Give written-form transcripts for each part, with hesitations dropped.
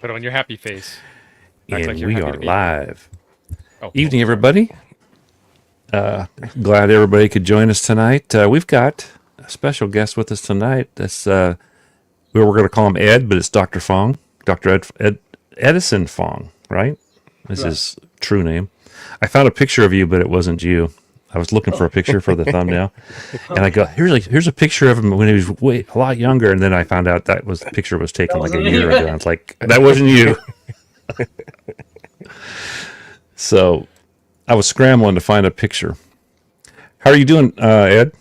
Put on your happy face. Act like And you're we happy are to be here. live. Oh, Evening, sorry. everybody. Glad everybody could join us tonight. We've got a special guest with us tonight. That's we were going to call him Ed, but it's Dr. Fong, Dr. Edison Fong, right? Is Right. his true name. I found a picture of you, but it wasn't you. I was looking for a picture for the thumbnail, and I go, here's a picture of him when he was a lot younger, and then I found out the picture was taken That like a wasn't year me. ago. And it's like, that wasn't you. So I was scrambling to find a picture. How are you doing, Ed?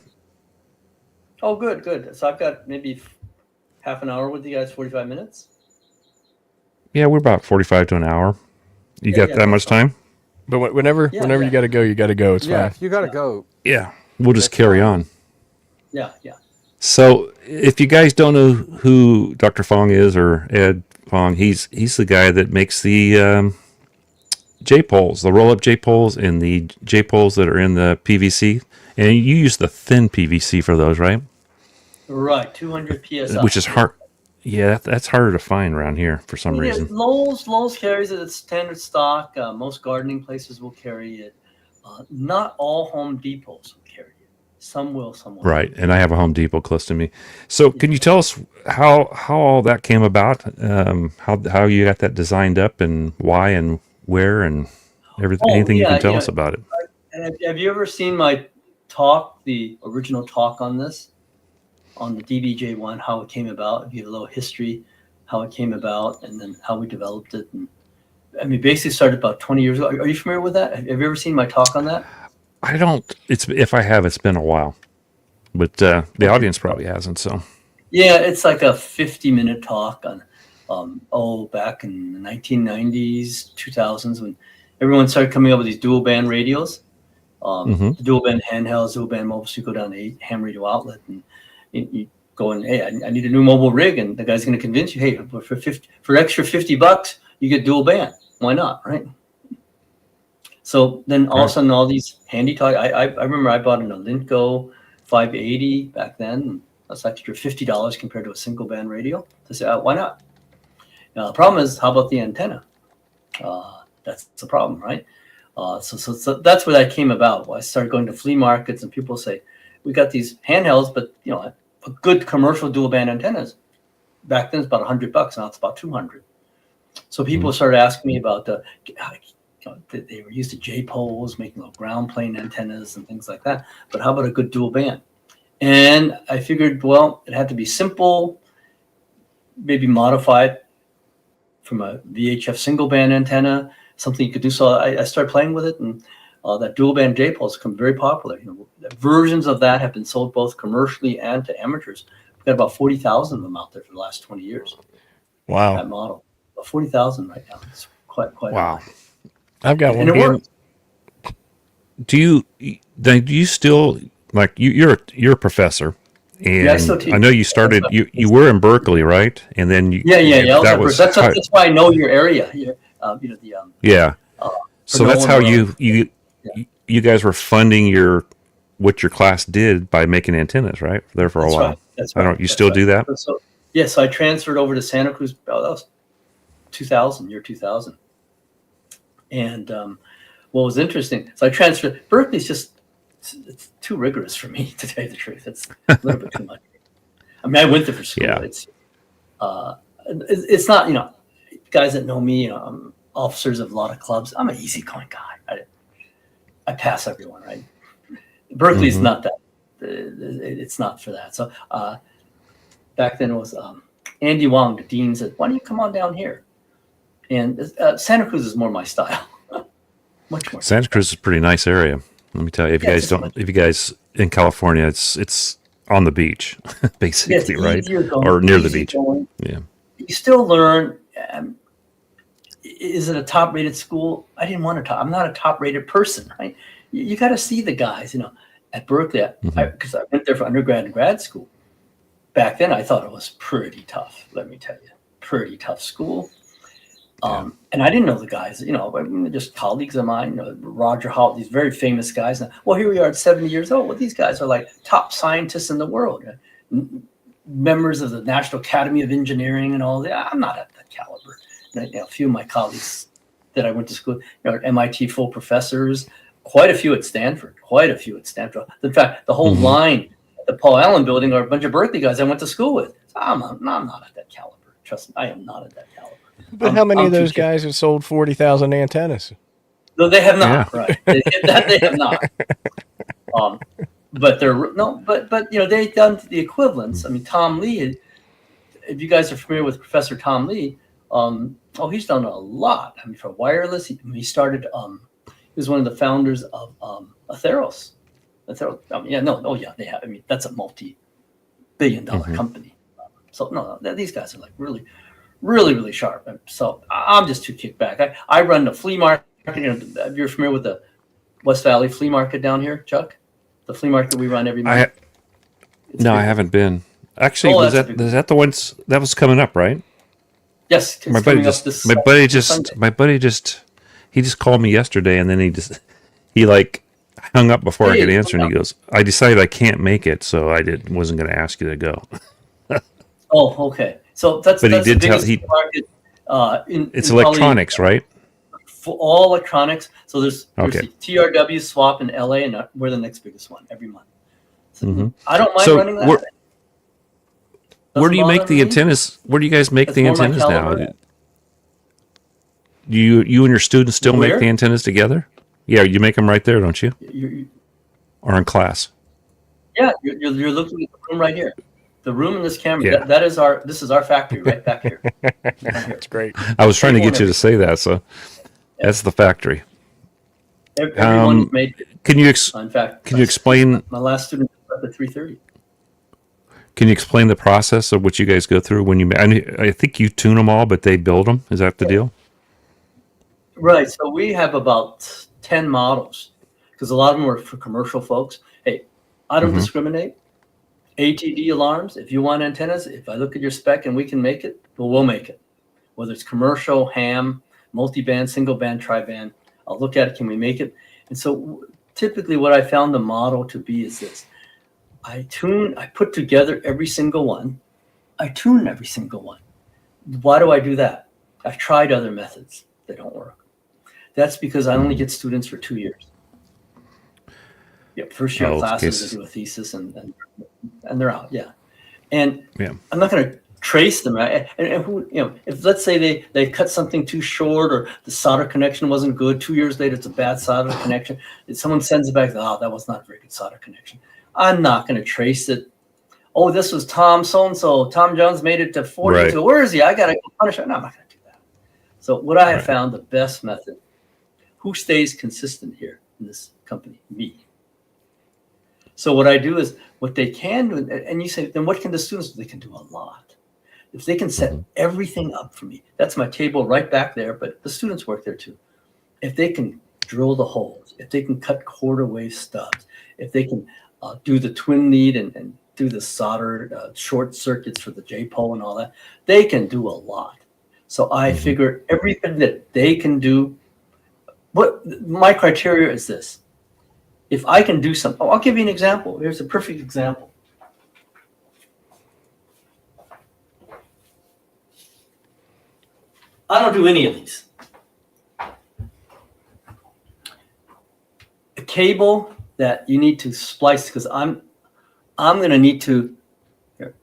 Oh, good, good. So I've got maybe half an hour with you guys, 45 minutes. Yeah, we're about 45 to an hour. You got that that's much fine. time? But whenever Yeah, you yeah. got to go, you got to go. It's Yeah, fine. if you gotta go. Yeah. We'll just That's carry fine. on. Yeah, yeah. So if you guys don't know who Dr. Fong is, or Ed Fong, he's the guy that makes the J-poles, the roll-up J-poles and the J-poles that are in the PVC. And you use the thin PVC for those, right? Right, 200 PSI. Which is hard. Yeah, that's harder to find around here for some reason. Lowe's carries it. It's standard stock. Most gardening places will carry it. Not all Home Depots will carry it. Some will, some won't. Right, and I have a Home Depot close to me. So, can you tell us how all that came about? How you got that designed up, and why, and where, and everything? Oh, Anything you yeah, can tell yeah. us about it? And have you ever seen my talk, the original talk on this, on the DBJ1, how it came about? Give a little history, how it came about, and then how we developed it. And I mean, basically started about 20 years ago. Are you familiar with that? Have you ever seen my talk on that? I don't. If I have, it's been a while, but the audience probably hasn't. So, Yeah, it's like a 50-minute talk on, back in the 1990s, 2000s, when everyone started coming up with these dual band radios. The dual band handhelds, dual band mobile. So you go down the ham radio outlet and you go in, hey, I need a new mobile rig, and the guy's going to convince you, hey, for extra $50, you get dual band. Why not, right? So then all of a sudden, all these handy talk. I remember I bought an Olinco 580 back then. And that's extra $50 compared to a single band radio. To say, why not? Now the problem is, how about the antenna? That's the problem, right? So that's where that came about. I started going to flea markets, and people say, we got these handhelds, but a good commercial dual band antennas. Back then it's about $100. Now it's about 200. So people started asking me about they were used to J-poles, making little ground plane antennas and things like that. But how about a good dual band? And I figured, well, it had to be simple, maybe modified from a VHF single band antenna, something you could do. So I started playing with it, and that dual band J-pole has become very popular. Versions of that have been sold both commercially and to amateurs. We've got about 40,000 of them out there for the last 20 years. Wow. That model, about 40,000 right now. It's quite wow. a lot. I've got one. And it works. Do you still like you're a professor? And Yeah, I still teach. I know you started. You were in Berkeley, right? And then Yeah. That's That's why I know your area. yeah. So that's how Nolan you guys were funding what your class did by making antennas, right? There for a That's while. right. That's I right. don't. You still do that? So yes, I transferred over to Santa Cruz. Oh, that was 2000, year 2000. And what was interesting, so I transferred. Berkeley's just it's too rigorous for me, to tell you the truth. It's a little bit too much. I mean, I went there for school. Yeah. It's not, guys that know me, I'm officers of a lot of clubs. I'm an easygoing guy. I pass everyone, right? Berkeley's not that. It's not for that. So back then it was Andy Wong, the dean, said, "Why don't you come on down here?" And Santa Cruz is more my style, much more. Santa Cruz is a pretty nice area. Let me tell you. If you guys in California, it's on the beach, basically, right? Or near the beach. Going. Yeah. You still learn. Is it a top-rated school? I didn't want to top. I'm not a top-rated person, right? You got to see the guys, at Berkeley, because I went there for undergrad and grad school. Back then, I thought it was pretty tough. Let me tell you, pretty tough school. And I didn't know the guys, just colleagues of mine, Roger Hall, these very famous guys. Now, well, here we are at 70 years old. Well, these guys are like top scientists in the world, members of the National Academy of Engineering and all that. I'm not at that caliber. a few of my colleagues that I went to school, at MIT, full professors, quite a few at Stanford. In fact, the whole line at the Paul Allen building are a bunch of Berkeley guys I went to school with. I'm not at that caliber. Trust me, I am not at that caliber. But how many of those guys have sold 40,000 antennas? No, they have not. Yeah. Right? They have not. But they've done the equivalents. I mean, Tom Lee. If you guys are familiar with Professor Tom Lee, he's done a lot. I mean, for wireless, he started. He was one of the founders of Atheros. They have. I mean, that's a multi-billion-dollar company. So these guys are like really, really, really sharp. So I'm just too kicked back. I run the flea market. You're familiar with the West Valley flea market down here, Chuck? The flea market we run every month. I haven't been. Actually, was that the ones that was coming up, right? Yes, my buddy just called me yesterday, and then he hung up before I could answer, and he goes, "I decided I can't make it, so wasn't going to ask you to go." Oh, okay. So that's he did the tell market. It's electronics, right? For all electronics. So there's the TRW swap in LA, and we're the next biggest one every month. So I don't mind running that. Where do you make the antennas? Where do you guys make the antennas now? Do you and your students still make the antennas together? Yeah, you make them right there, don't you? Or in class? Yeah, you're looking at the room right here. The room in this camera. Yeah. This is our factory right back here. That's great. I was trying to get you to say that, so that's the factory. Everyone's made it. In fact, can you explain? My last student was at 3:30. Can you explain the process of what you guys go through when you? I think you tune them all, but they build them. Is that the deal? Right. So we have about 10 models because a lot of them are for commercial folks. Hey, I don't discriminate. ATD alarms. If you want antennas, if I look at your spec and we can make it, we'll make it. Whether it's commercial, ham, multi-band, single band, tri-band, I'll look at it. Can we make it? And so typically what I found the model to be is this. I put together every single one. I tune every single one. Why do I do that? I've tried other methods. They don't work. That's because I only get students for 2 years. First year classes, they do a thesis and they're out. Yeah. And I'm not going to trace them. Right? And who, if let's say they cut something too short or the solder connection wasn't good, 2 years later, it's a bad solder connection. If someone sends it back, that was not a very good solder connection. I'm not going to trace it. Oh, this was Tom so-and-so. Tom Jones made it to 42. Right. Where is he? I got to punish him. No, I'm not going to do that. So what I have found the best method, who stays consistent here in this company? Me. So what I do is what they can do, and you say, then what can the students do? They can do a lot. If they can set everything up for me, that's my table right back there, but the students work there too. If they can drill the holes, if they can cut quarter wave stubs, if they can do the twin lead and do the solder short circuits for the J-pole and all that, they can do a lot. So I figure everything that they can do, what my criteria is this. If I can do something, I'll give you an example. Here's a perfect example. I don't do any of these. A cable that you need to splice, because I'm going to need to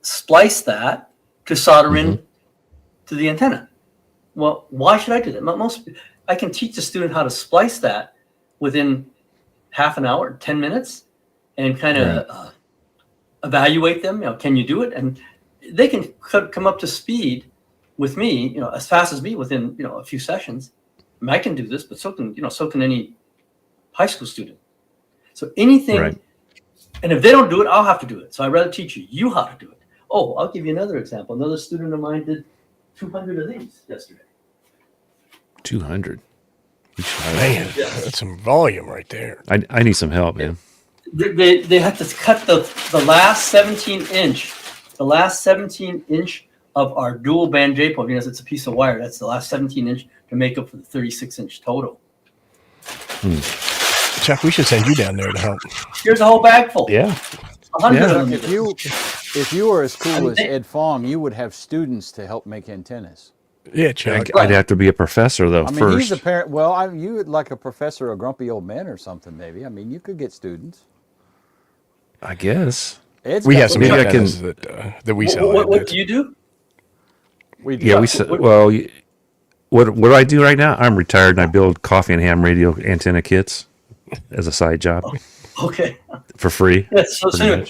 splice that to solder in to the antenna. Well, why should I do that? I can teach the student how to splice that within half an hour, 10 minutes, and kind of evaluate them. Can you do it? And they can come up to speed with me, as fast as me within, a few sessions. I can do this, but so can any high school student. So anything, and if they don't do it, I'll have to do it. So I'd rather teach you how to do it. Oh, I'll give you another example. Another student of mine did 200 of these yesterday. 200. Man, that's some volume right there. I need some help, man. They have to cut the last 17-inch, of our dual band J-pole. It's a piece of wire. That's the last 17-inch to make up for the 36-inch total. Chuck, we should send you down there to help. Here's a whole bag full. Yeah. 100 of them. If you were as cool as Ed Fong, you would have students to help make antennas. Yeah, Chuck. I'd have to be a professor though. I mean, first. he's a parent. Well, you would like a professor of grumpy old men or something, maybe. I mean, you could get students. I guess. Ed's We got have some Maybe I antennas that we sell. What do you do? We Yeah, we said. Well, what I do right now? I'm retired and I build coffee and ham radio antenna kits as a side job Okay. for free. Yes. So anyway,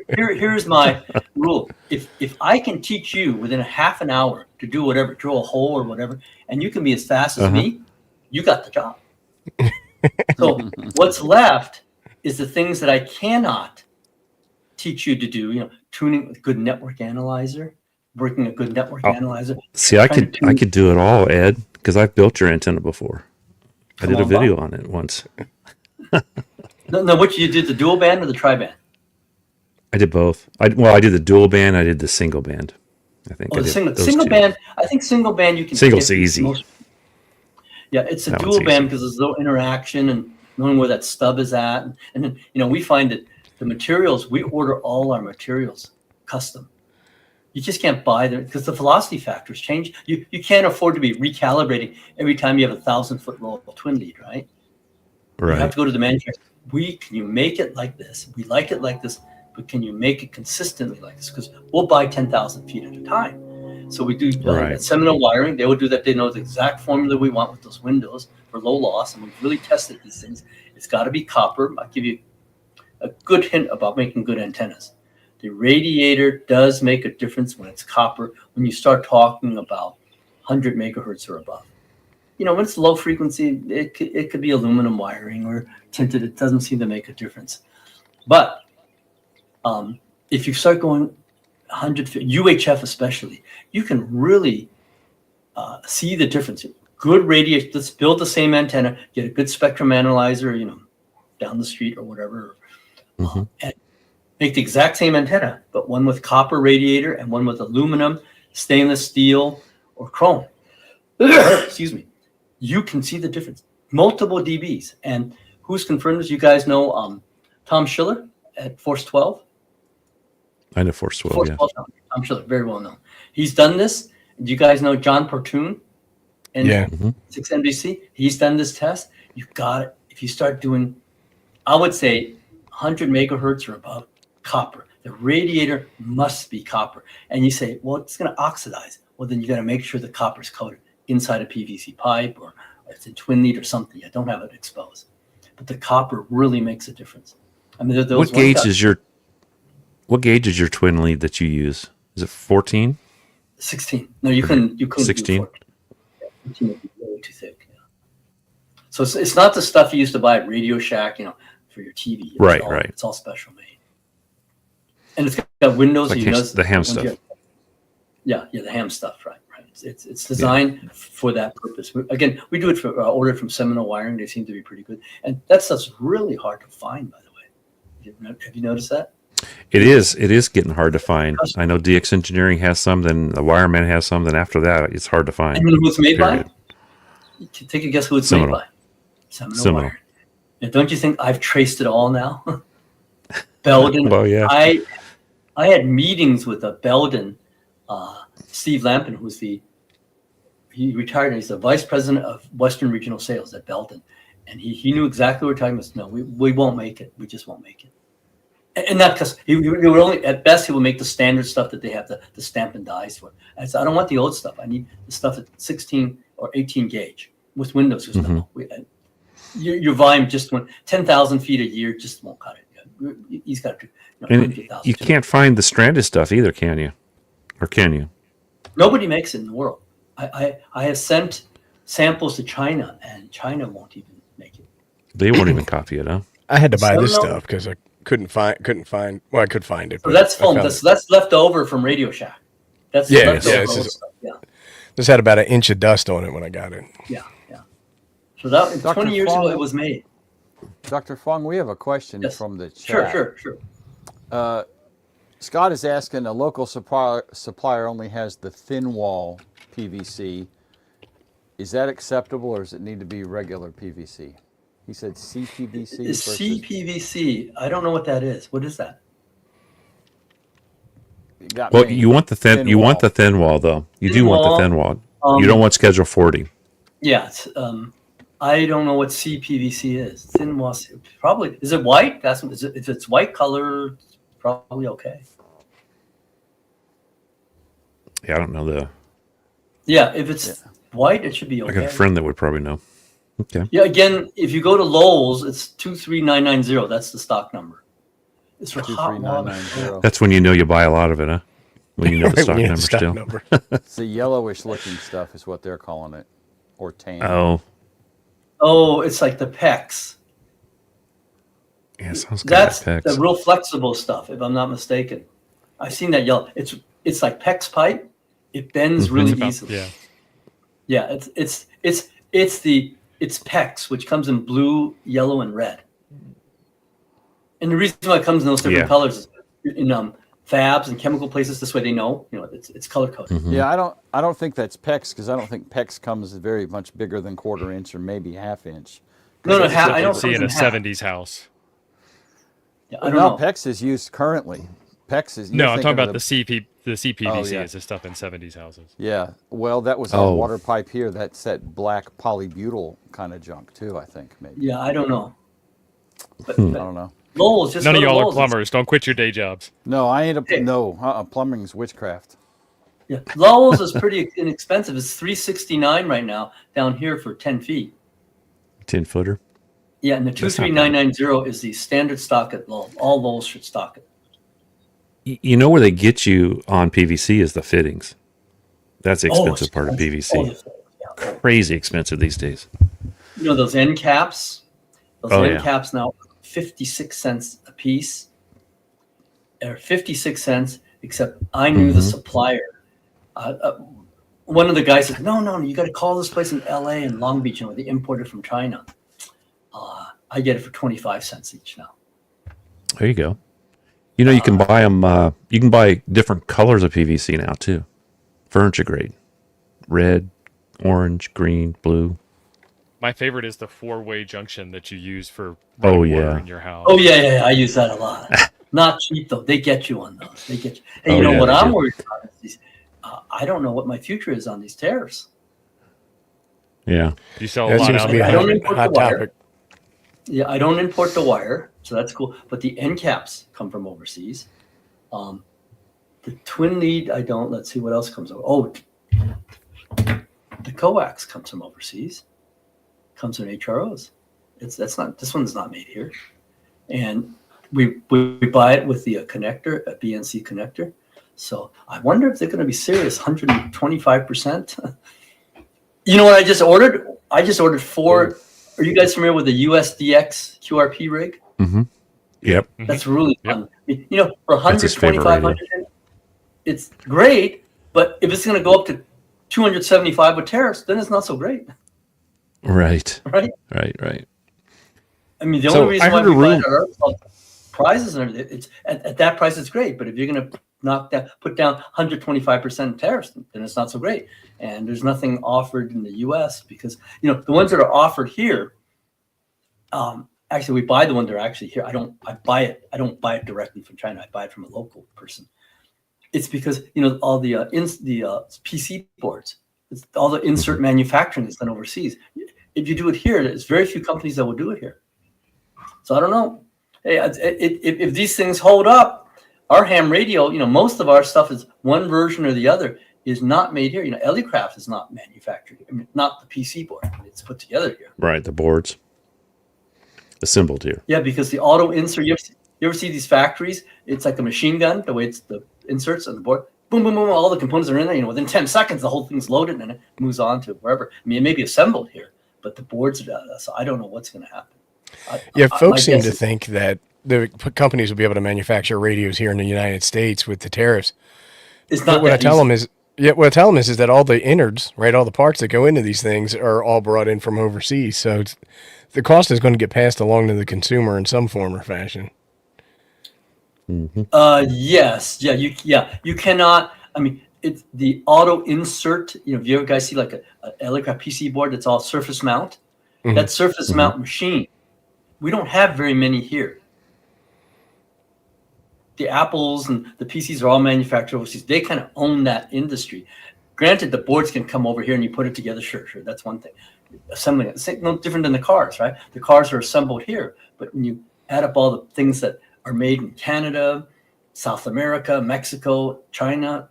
here's my rule. If I can teach you within a half an hour to do whatever, drill a hole or whatever, and you can be as fast as me, you got the job. So what's left is the things that I cannot teach you to do. You know, tuning with a good network analyzer, working a good network analyzer. See, I could do it all, Ed, because I've built your antenna before. I did a video on it once. No, what you did, the dual band or the tri-band? I did both. I did the dual band. I did the single band. I think. Oh, the single band. I think single band you can. Single's easy. Yeah, it's a That dual one's band easy. because there's no interaction and knowing where that stub is at, and then we find that the materials we order all our materials custom. You just can't buy them because the velocity factors change. You can't afford to be recalibrating every time you have 1,000-foot roll twin lead, right? You have Right. to go to the manufacturer. Can you make it like this? We like it like this, but can you make it consistently like this? Because we'll buy 10,000 feet at a time. So we do Right. Seminole wiring. They will do that. They know the exact formula we want with those windows for low loss, and we've really tested these things. It's got to be copper. I'll give you a good hint about making good antennas. The radiator does make a difference when it's copper. When you start talking about 100 megahertz or above, when it's low frequency, it could be aluminum wiring or tinted. It doesn't seem to make a difference. But if you start going 100 UHF especially, you can really see the difference. Good radiation. Let's build the same antenna. Get a good spectrum analyzer, down the street or whatever, and make the exact same antenna, but one with copper radiator and one with aluminum, stainless steel, or chrome. Excuse me. You can see the difference. Multiple dBs. And who's confirmed this? You guys know Tom Schiller at Force 12? I know Force 12, Force yeah. 12, Tom Schiller, very well known. He's done this. Do you guys know John Portune? And Yeah. 6 NBC? He's done this test. You got it. If you start doing, I would say 100 megahertz or above, copper. The radiator must be copper. And you say, well, it's going to oxidize. Well, then you got to make sure the copper's coated inside a PVC pipe or it's in twin lead or something. You don't have it exposed. But the copper really makes a difference. I mean, What gauge is your twin lead that you use? Is it 14? 16. No, you couldn't 16? do 14. 14 would be way too thick. Yeah. So it's not the stuff you used to buy at Radio Shack, for your TV. Right. It's all special made. And it's got windows. Like so the ham stuff. Yeah, the ham stuff, right. It's designed for that purpose. Again, we do it for ordered from Seminole Wiring. They seem to be pretty good, and that stuff's really hard to find. By the way, have you noticed that? It is getting hard to find. I know DX Engineering has some, then the Wireman has some, then after that, it's hard to find. And who it's made Period. by? Take a guess who it's Seminole. made by. Seminole. Wiring. And don't you think I've traced it all now? Belden. Well, yeah. I had meetings with a Belden, Steve Lampin, he retired and he's the vice president of Western Regional Sales at Belden. And he knew exactly what we're talking about. No, we won't make it. We just won't make it. And not because he would only, at best, he will make the standard stuff that they have the stamp and dies for. I said, I don't want the old stuff. I need the stuff at 16 or 18 gauge with windows. Because your volume just went 10,000 feet a year, just won't cut it. He's got to do. And you can't find the stranded stuff either, can you? Or can you? Nobody makes it in the world. I have sent samples to China, and China won't even make it. They won't even copy it, huh? I had to buy this Seminole- stuff because I couldn't find. Well, I could find it. So but that's I foam. found That's left over from Radio Shack. That's Yeah, leftover yeah, it's old just- stuff. Yeah. This had about an inch of dust on it when I got it. Yeah. So that Dr. 20 years Fong- ago, it was made. Dr. Fong, we have a question Yes. from the chat. Sure. Scott is asking, a local supplier only has the thin wall PVC. Is that acceptable, or does it need to be regular PVC? He said CPVC. Is versus- CPVC? I don't know what that is. What is that? Got Well, me. you want the thin wall. though. You do want the thin wall. You don't want Schedule 40. Yeah, I don't know what CPVC is. Thin wall, probably. Is it white? If it's white color, it's probably okay. Yeah, I don't know the. Yeah, if it's white, it should be okay. I got a friend that would probably know. Okay. Yeah, again, if you go to Lowe's, it's 23990. That's the stock number. It's for hot water. 23990. That's when you know you buy a lot of it, huh? When you know the stock number still. Number. It's the yellowish looking stuff is what they're calling it, or tan. Oh, it's like the PEX. Yeah, sounds good. That's the real flexible stuff, if I'm not mistaken. I've seen that yellow. It's like PEX pipe. It bends really easily. Yeah. Yeah, it's PEX, which comes in blue, yellow, and red. And the reason why it comes in those different colors is in fabs and chemical places. This way they know, it's color coded. Yeah, I don't think that's PEX, because I don't think PEX comes very much bigger than 1/4 inch or maybe 1/2 inch. No, I I don't see in a half. 70s house. Yeah, I don't know. PEX is used currently. PEX is. No, I'm talking about the CPVC Oh, yeah. is the stuff in 70s houses. Yeah, well, that was our water pipe here. That's that black polybutyl kind of junk too, I think, maybe. Yeah, I don't know. But, I don't know. Lowell's, just None of go to y'all are Lowell's. plumbers. Don't quit your day jobs. No, I ain't Hey. plumbing's witchcraft. Yeah, Lowell's is pretty inexpensive. It's $369 right now down here for 10 feet. 10-footer. Yeah, and the 23990 is the standard stock at Lowell. All Lowell should stock it. You know where they get you on PVC is the fittings. That's the expensive part of PVC. Yeah. Crazy expensive these days. You know those end caps? Those end caps now, 56 cents a piece. Or 56 cents, except I knew the supplier. One of the guys said, no, you got to call this place in LA and Long Beach, they import it from China. I get it for 25 cents each now. There you go. You can buy them. You can buy different colors of PVC now too. Furniture grade, red, orange, green, blue. My favorite is the 4-way junction that you use for Oh, running yeah. water in your house. Oh yeah, I use that a lot. Not cheap though. They get you on those. They get you. And Oh, you know yeah, what they I'm do. worried about is these. I don't know what my future is on these tariffs. Yeah. You sell a That lot seems out to be a I there. don't hot, import hot the wire. topic. Yeah, I don't import the wire, so that's cool. But the end caps come from overseas. The twin lead, I don't. Let's see what else comes over. Oh, the coax comes from overseas. Comes from HROs. This one's not made here, and we buy it with the connector, a BNC connector. So I wonder if they're going to be serious. 125%. You know what I just ordered? I just ordered 4. Are you guys familiar with the USDX QRP rig? Mm-hmm. Yep. That's really fun. For That's his favorite 125, it's great. But if it's going to go up to 275 with tariffs, then it's not so great, Right. right? Right. I mean, the So only reason I why heard we a buy rumor- it at our prizes and everything, it's at that price, it's great. But if you're going to put down 125% tariffs, then it's not so great. And there's nothing offered in the U.S. because the ones that are offered here. Actually, we buy the one that are actually here. I don't buy it directly from China. I buy it from a local person. It's because all the PC boards, all the insert manufacturing is done overseas. If you do it here, there's very few companies that will do it here. So I don't know. Hey, if these things hold up, our ham radio, most of our stuff is one version or the other is not made here. Ellicraft is not manufactured. I mean, not the PC board. It's put together here. Right. The boards assembled here. Yeah, because the auto insert. You ever see these factories? It's like a machine gun. The way it's the inserts on the board. Boom, boom, boom. All the components are in there. Within 10 seconds, the whole thing's loaded and it moves on to wherever. I mean, it may be assembled here, but the boards are done. So I don't know what's going to happen. Folks seem to think that the companies will be able to manufacture radios here in the United States with the tariffs. It's But not what I that tell easy. them is, what I tell them is that all the innards, right, all the parts that go into these things are all brought in from overseas. So the cost is going to get passed along to the consumer in some form or fashion. Yes. You cannot. I mean, it's the auto insert. If you ever guys see like a Ellicraft PC board that's all surface mount, that surface mount machine, we don't have very many here. The Apples and the PCs are all manufactured overseas. They kind of own that industry. Granted, the boards can come over here and you put it together. Sure, that's one thing. Assembling it, no different than the cars, right? The cars are assembled here, but when you add up all the things that are made in Canada, South America, Mexico, China,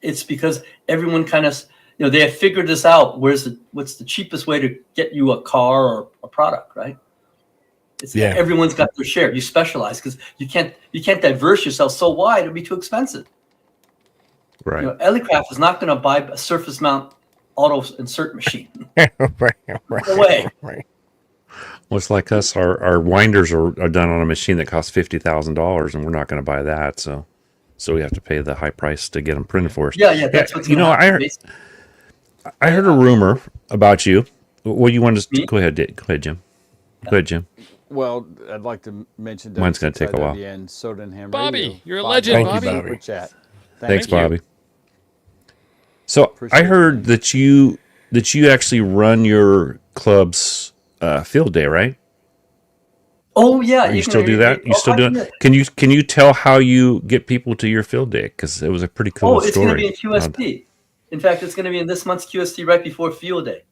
it's because everyone kind of, they have figured this out. What's the cheapest way to get you a car or a product, right? Everyone's got their share. You specialize because you can't diverse yourself so wide; it'd be too expensive. Right. Ellicraft is not going to buy a surface mount auto insert machine. Right. No way. Right. Well, it's like us. Our winders are done on a machine that costs $50,000, and we're not going to buy that. So we have to pay the high price to get them printed for us. Yeah. That's what's I heard a rumor about you. Well, you wanted to go ahead, Jim. Go ahead, Jim. Well, I'd like to mention Mine's going to take a while. and Soda and Ham Bobby, Radio. you're a legend, Thank you, Bobby. Bobby. Chat. Thanks, you. Bobby. So Appreciate I heard that you actually run your club's field day, right? Oh yeah, You still do that? You still do it? Can you tell how you get people to your field day? Because it was a pretty cool story. It's going to be in QST. In fact, it's going to be in this month's QST right before Field Day.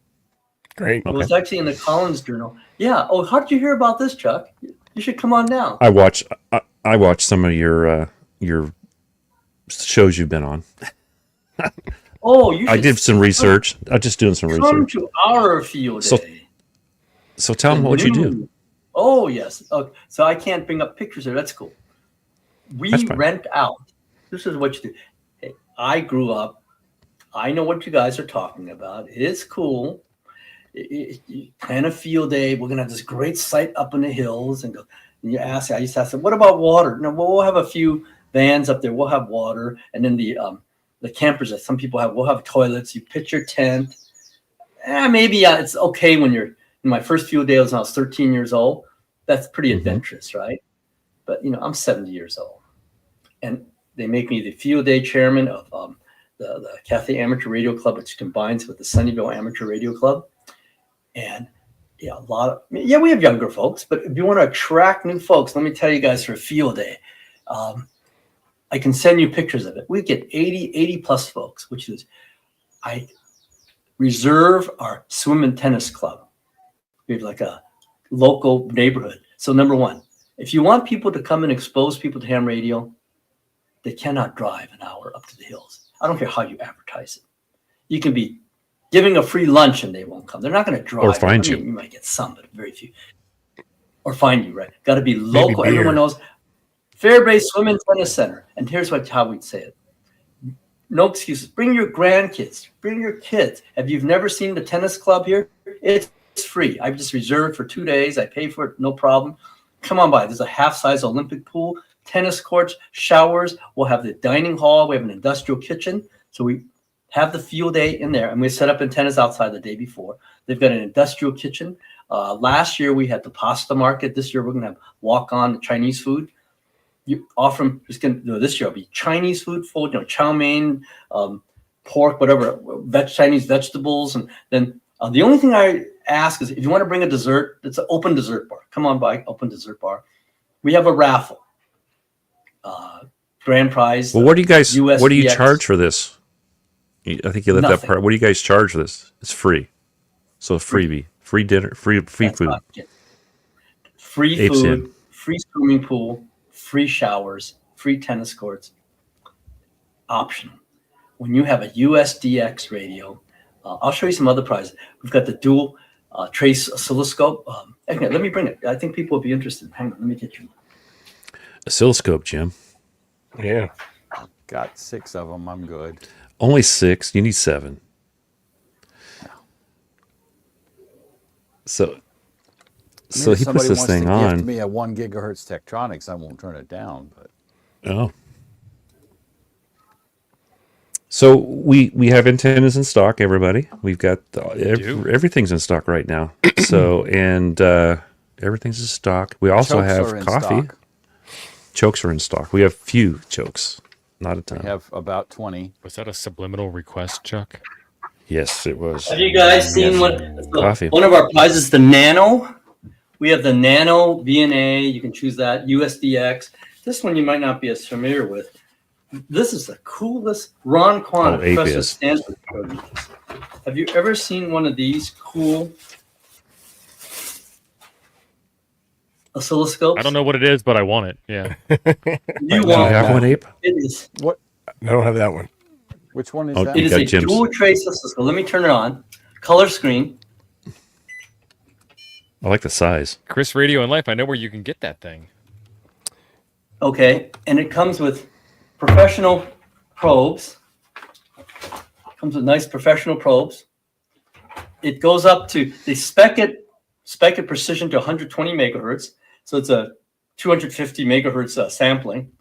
Great. It was actually in the Collins Journal. Yeah. Oh, how did you hear about this, Chuck? You should come on down. I watched some of your shows you've been on. Oh, you should. I did some research. I'm just doing some Come research. to our Field Day. So tell them what you do. Oh, yes. Okay. So I can't bring up pictures there. That's cool. We That's fine. rent out. This is what you do. Hey, I grew up. I know what you guys are talking about. It's cool. You plan a field day. We're going to have this great site up in the hills. And you ask, I used to ask them, what about water? No, we'll have a few vans up there. We'll have water. And then the campers that some people have, we'll have toilets. You pitch your tent. Maybe it's okay when you're, in my first field day was when I was 13 years old. That's pretty adventurous, right? But, I'm 70 years old. And they make me the field day chairman of the Cathay Amateur Radio Club, which combines with the Sunnyvale Amateur Radio Club. And we have younger folks, but if you want to attract new folks, let me tell you guys, for a field day, I can send you pictures of it. We get 80 plus folks, which is, I reserve our swim and tennis club. We have like a local neighborhood. So number one, if you want people to come and expose people to ham radio, they cannot drive an hour up to the hills. I don't care how you advertise it. You can be giving a free lunch and they won't come. They're not going to drive. Or find you. You might get some, but very few. Or find you, right? Got to be local. Maybe beer. Everyone knows Fairbrae Swim and Tennis Center. And here's how we'd say it. No excuses. Bring your grandkids. Bring your kids. If you've never seen the tennis club here, it's free. I've just reserved for 2 days. I pay for it, no problem. Come on by. There's a half-size Olympic pool, tennis courts, showers. We'll have the dining hall. We have an industrial kitchen. So we have the field day in there, and we set up antennas outside the day before. They've got an industrial kitchen. Last year we had the pasta market. This year we're going to have walk-on Chinese food. You offer them. This year it'll be Chinese food, chow mein, pork, whatever, Chinese vegetables, and then the only thing I ask is if you want to bring a dessert, it's an open dessert bar. Come on by, open dessert bar. We have a raffle. Grand prize. Well, what do you guys? USDX. What do you charge for this? I think you left that Nothing. part. What do you guys charge for this? It's free. So freebie, free dinner, free That's food. not it. Free Apes food, in. free swimming pool, free showers, free tennis courts. Optional. When you have a USDX radio, I'll show you some other prizes. We've got the dual trace oscilloscope. Okay, let me bring it. I think people will be interested. Hang on, let me get you. Oscilloscope, Jim. Yeah. Got 6 of them. I'm good. Only 6. You need 7. So he puts somebody this wants thing to on. Gift me a 1 gigahertz Tektronix, I won't turn it down. But Oh. So we have antennas in stock, everybody. We've got everything's in stock right now. So everything's in stock. We also chokes have are in coffee. stock. Chokes are in stock. We have few chokes, not a ton. We have about 20. Was that a subliminal request, Chuck? Yes, it was. Have you guys seen Coffee. one of our prizes, the Nano? We have the NanoVNA. You can choose that. USDX. This one you might not be as familiar with. This is the coolest Ron Kwan, Oh, Professor Ape is. Stanford showed me this. Have you ever seen one of these cool oscilloscopes? I don't know what it is, but I want it. Yeah. You Do you want have one. one, Ape? It is. What? I don't have that one. Which one is Oh, that? It is got a Jim's. dual trace oscilloscope. Let me turn it on. Color screen. I like the size. Chris Radio and Life, I know where you can get that thing. Okay, and it comes with professional probes. Comes with nice professional probes. It goes up to they spec it precision to 120 megahertz, so it's a 250 megahertz sampling.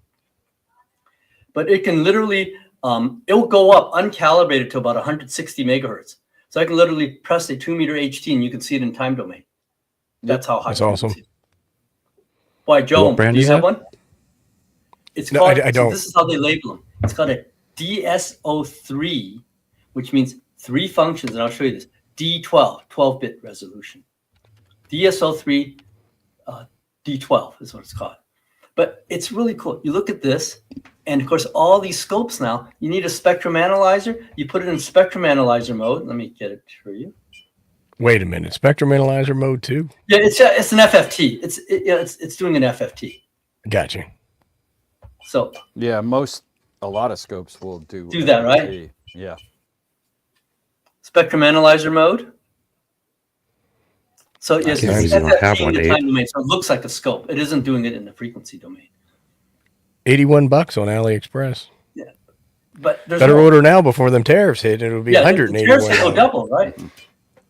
But it can literally it'll go up uncalibrated to about 160 megahertz. So I can literally press a 2 meter HT and you can see it in time domain. That's how high. That's awesome. Why, Joe? What brand Do you is have that? one? It's No, called. I don't. So this is how they label them. It's called a DSO3, which means 3 functions, and I'll show you this. D12, 12-bit resolution. DSO3, D12 is what it's called. But it's really cool. You look at this, and of course, all these scopes now, you need a spectrum analyzer. You put it in spectrum analyzer mode. Let me get it for you. Wait a minute. Spectrum analyzer mode 2? Yeah, it's an FFT. It's doing an FFT. Gotcha. So Yeah, a lot of scopes will do that, right? FFT. Yeah. spectrum analyzer mode. So yes, can't it's believe you don't have FFT in one, the Abe. time domain, so it looks like a scope. It isn't doing it in the frequency domain. $81 on AliExpress. But there's Better more. order now before them tariffs hit. It'll be Yeah, the tariffs will $181. double, right?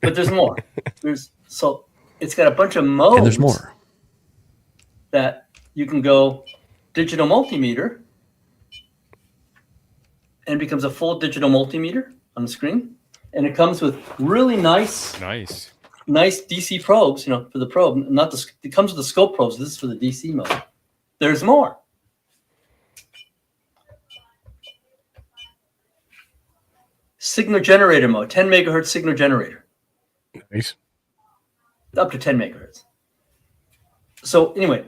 But there's more. So it's got a bunch of modes. And there's more. That you can go digital multimeter, and it becomes a full digital multimeter on the screen, and it comes with really nice DC probes. You know, for the probe, not the. It comes with the scope probes. This is for the DC mode. There's more. Signal generator mode, 10 megahertz signal generator. Nice. Up to 10 megahertz. So anyway,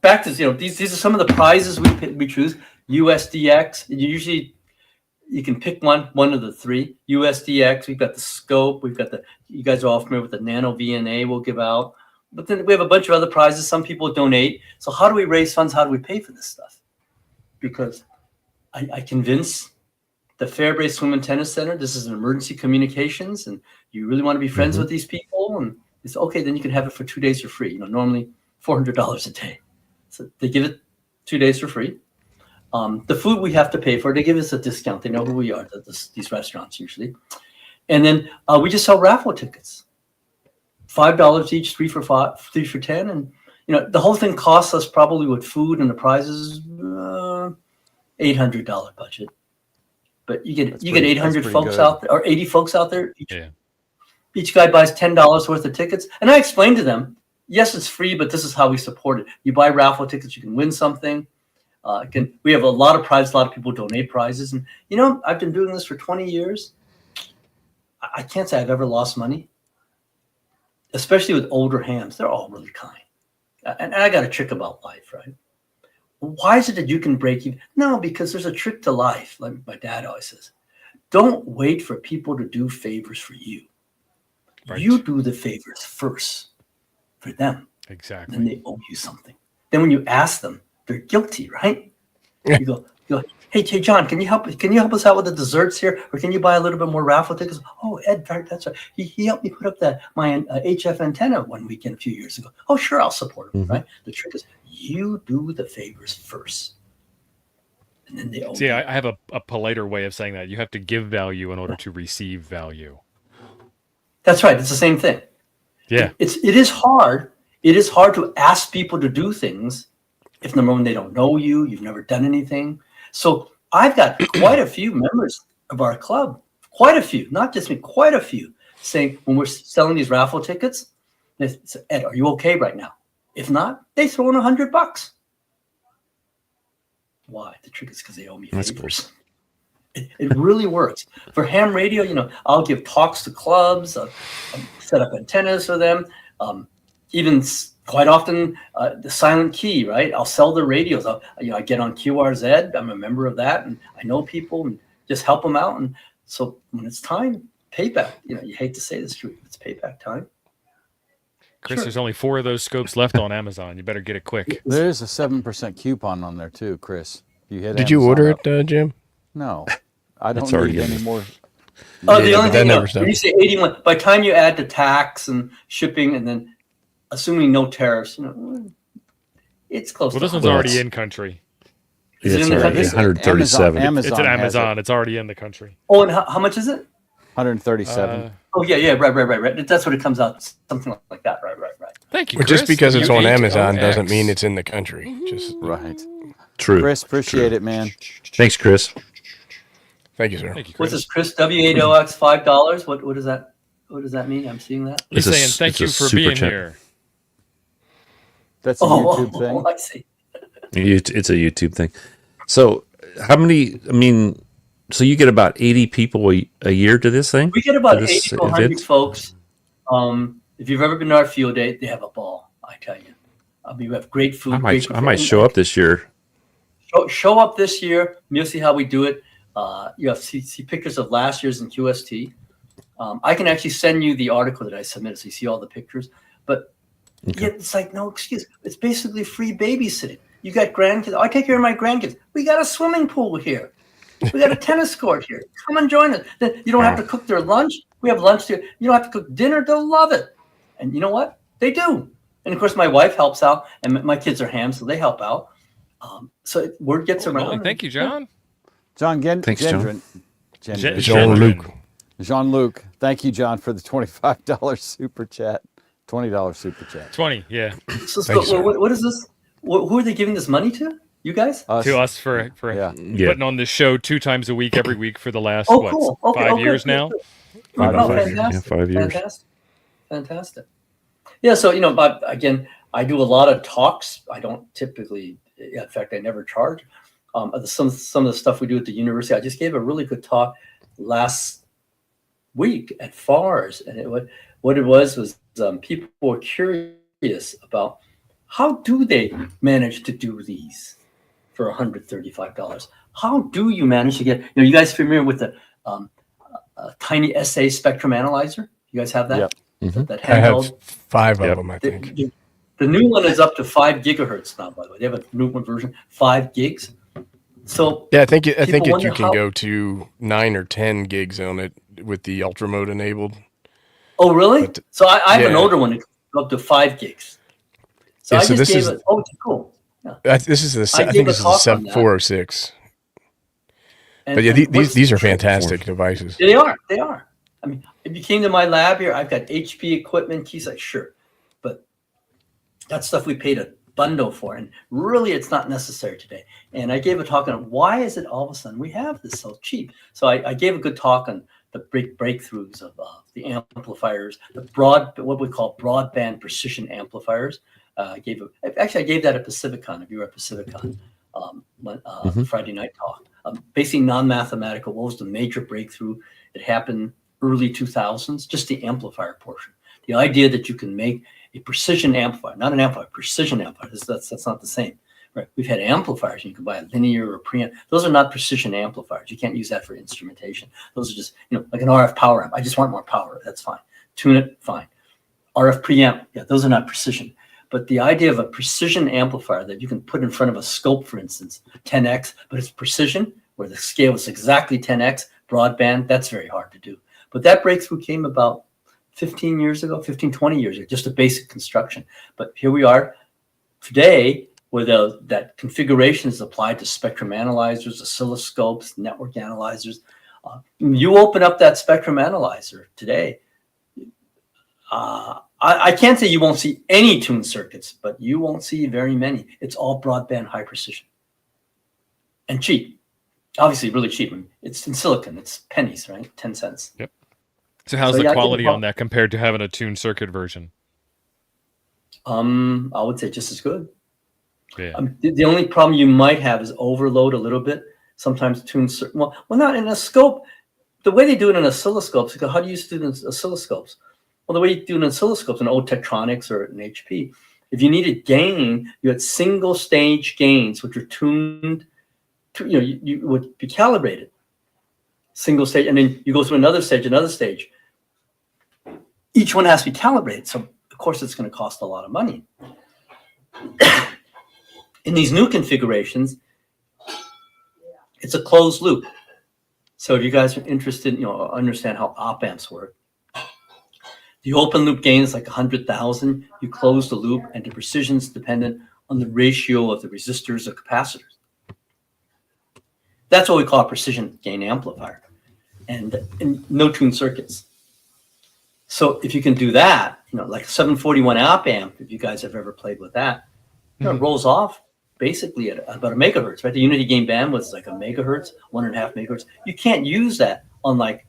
back to these are some of the prizes we choose. USDX. You can pick one of the three. USDX. We've got the scope. We've got you guys are all familiar with the NanoVNA we'll give out. But then we have a bunch of other prizes. Some people donate. So how do we raise funds? How do we pay for this stuff? Because I convince the Fairbrae Swim and Tennis Center, this is an emergency communications, and you really want to be friends with these people, and it's okay, then you can have it for 2 days for free. Normally $400 a day. So they give it 2 days for free. The food we have to pay for, they give us a discount. They know who we are, these restaurants usually. And then we just sell raffle tickets. $5 each, 3 for 5, 3 for 10. And the whole thing costs us probably with food and the prizes, $800 budget. But you get 800 folks out there, or 80 folks out there. Each guy buys $10 worth of tickets. And I explained to them, yes, it's free, but this is how we support it. You buy raffle tickets, you can win something. We have a lot of prizes. A lot of people donate prizes. And, I've been doing this for 20 years. I can't say I've ever lost money, especially with older hams. They're all really kind. And I got a trick about life, right? Why is it that you can break even? No, because there's a trick to life, like my dad always says. Don't wait for people to do favors for you. Right. You do the favors first for them. Exactly. Then they owe you something. Then when you ask them, they're guilty, right? You go, hey, John, can you help us out with the desserts here? Or can you buy a little bit more raffle tickets? Oh, Ed, that's right. He helped me put up my HF antenna one weekend a few years ago. Oh, sure, I'll support him, right? The trick is you do the favors first. And then they owe you. I have a politer way of saying that. You have to give value in order to receive value. That's right. It's the same thing. Yeah. It is hard. It is hard to ask people to do things if, number one, they don't know you, you've never done anything. So I've got quite a few members of our club, quite a few, not just me, quite a few, saying when we're selling these raffle tickets, they say, Ed, are you okay right now? If not, they throw in $100. Why? The trick is because they owe me favors. It really works. For ham radio, I'll give talks to clubs, I'll set up antennas for them. Even quite often, the silent key, right? I'll sell the radios. I get on QRZ. I'm a member of that, and I know people and just help them out. And so when it's time, payback. You hate to say this, it's payback time. Chris, Sure. there's only 4 of those scopes left on Amazon. You better get it quick. There's a 7% coupon on there too, Chris. You hit Did you Amazon order up. it, Jim? No, I don't It's already need in any there. more. Oh, Yeah, the only but that thing, never when stops. you say 81, by the time you add the tax and shipping, and then assuming no tariffs, it's close. Well, to this one's 100. already in country. Is it It's in the already country? 137. Amazon It's an has it. Amazon. It's already in the country. Oh, and how much is it? 137. Oh, yeah, right. That's what it comes out, something like that. Right. Thank you, Well, Chris. just because it's on Amazon doesn't USDX. mean it's in the country. Just Right. True. Chris, appreciate it, man. Thanks, Chris. thank you, sir. Thank you, What's Chris. this, Chris? W8OX $5. What does that? What does that mean? I'm seeing that. He's It's a saying s- thank it's a you for super being chat. here. That's a YouTube thing. I see. It's a YouTube thing. So, how many? I mean, so you get about 80 people a year to this thing? We get about To 80 this to 100 event? folks. If you've ever been to our field day, they have a ball. I tell you. We have great food. I might show up this year. Show up this year. You'll see how we do it. You have see pictures of last year's in QST. I can actually send you the article that I submitted, so you see all the pictures. But Okay. yeah, it's like no excuse. It's basically free babysitting. You got grandkids. I take care of my grandkids. We got a swimming pool here. We got a tennis court here. Come and join us. Then you don't have to cook their lunch. We have lunch here. You don't have to cook dinner. They'll love it. And you know what? They do. And of course, my wife helps out, and my kids are ham, so they help out. So word gets around. Thank you, John. John Thanks, John. Gendron. Jean-Luc. Jean-Luc. Thank you, John, for the $25 super chat. $20 super chat. 20, yeah. So Thanks, sir. what is this? Who are they giving this money to? You guys? To us for Yeah. Yeah. putting on this show 2 times a week every week for the last, Oh, cool. Okay, 5 okay, years good, now? good. About Oh, 5 years. Yeah, fantastic. 5 years. Fantastic. Yeah, so but again, I do a lot of talks. I don't typically, in fact, I never charge. Some of the stuff we do at the university. I just gave a really good talk last week at FARS, and what it was people were curious about how do they manage to do these for $135? How do you manage to get? You guys familiar with the tiny SA spectrum analyzer? You guys have that? Yep. Mhm. That I have handheld. 5 of Yep. them, I think. The new one is up to 5 gigahertz now. By the way, they have a new one version, 5 gigs. So Yeah, I think you wonder can how- go to 9 or 10 gigs on it with the ultra mode enabled. oh really? But- So I have an yeah. older one that goes up to 5 gigs. So Yeah, I so just this gave is- it. Oh, it's cool. This is I I gave think a this is talk a on that. 406. And, But yeah, and what's- these are fantastic devices. They are. They are. I mean, if you came to my lab here, I've got HP equipment, keys, like sure, but that's stuff we paid a bundle for, and really, it's not necessary today. And I gave a talk on why is it all of a sudden we have this so cheap. So I gave a good talk on the breakthroughs of the amplifiers, what we call broadband precision amplifiers. I gave that at Pacificon. If you were at Pacificon, Friday night talk. Basically non-mathematical. What was the major breakthrough? It happened early 2000s. Just the amplifier portion. The idea that you can make a precision amplifier, not an amplifier, precision amplifier. That's not the same. Right. We've had amplifiers. You can buy a linear or preamp. Those are not precision amplifiers. You can't use that for instrumentation. Those are just, like an RF power amp. I just want more power. That's fine. Tune it, fine. RF preamp, yeah, those are not precision. But the idea of a precision amplifier that you can put in front of a scope, for instance, 10x, but it's precision, where the scale is exactly 10x, broadband, that's very hard to do. But that breakthrough came about 20 years ago, just a basic construction. But here we are today, where that configuration is applied to spectrum analyzers, oscilloscopes, network analyzers. You open up that spectrum analyzer today, I can't say you won't see any tuned circuits, but you won't see very many. It's all broadband high precision and cheap. Obviously, really cheap. It's in silicon. It's pennies, right? 10 cents. Yep. So how's So, the yeah, I quality think- on that compared to having a tuned circuit version? I would say just as good. Yeah. The only problem you might have is overload a little bit. Sometimes tuned well, not in a scope. The way they do it in oscilloscopes, how do you used to do it in oscilloscopes? Well, the way you do it in oscilloscopes in old Tektronix or an HP If you needed gain, you had single stage gains, which are tuned to, you would be calibrated. Single stage, and then you go through another stage. Each one has to be calibrated. So of course it's going to cost a lot of money. In these new configurations, it's a closed loop. So if you guys are interested, understand how op amps work. The open loop gain is like 100,000. You close the loop, and the precision is dependent on the ratio of the resistors or capacitors. That's what we call a precision gain amplifier, and no tuned circuits. So if you can do that, like 741 op amp, if you guys have ever played with that, it rolls off basically at about a megahertz, right? The unity gain bandwidth is like a megahertz, 1.5 megahertz. You can't use that on like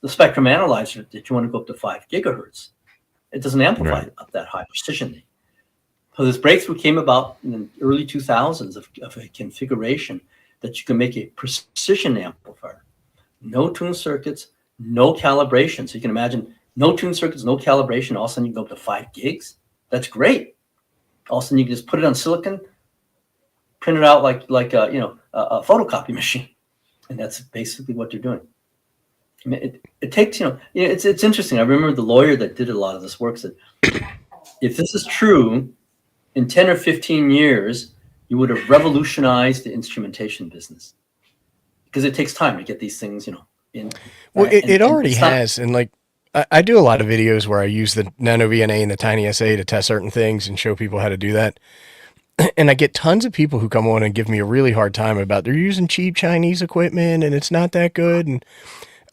the spectrum analyzer that you want to go up to 5 gigahertz. It doesn't amplify up that high precision. So this breakthrough came about in the early 2000s of a configuration that you can make a precision amplifier. No tuned circuits, no calibration. So you can imagine no tuned circuits, no calibration. All of a sudden you can go up to 5 gigs. That's great. All of a sudden you can just put it on silicon, print it out like a photocopy machine. And that's basically what they're doing. I mean, it takes, it's interesting. I remember the lawyer that did a lot of this work said, if this is true, in 10 or 15 years, you would have revolutionized the instrumentation business. Because it takes time to get these things, in. Well, it already has. And like, I do a lot of videos where I use the NanoVNA and the Tiny SA to test certain things and show people how to do that. And I get tons of people who come on and give me a really hard time about they're using cheap Chinese equipment and it's not that good. And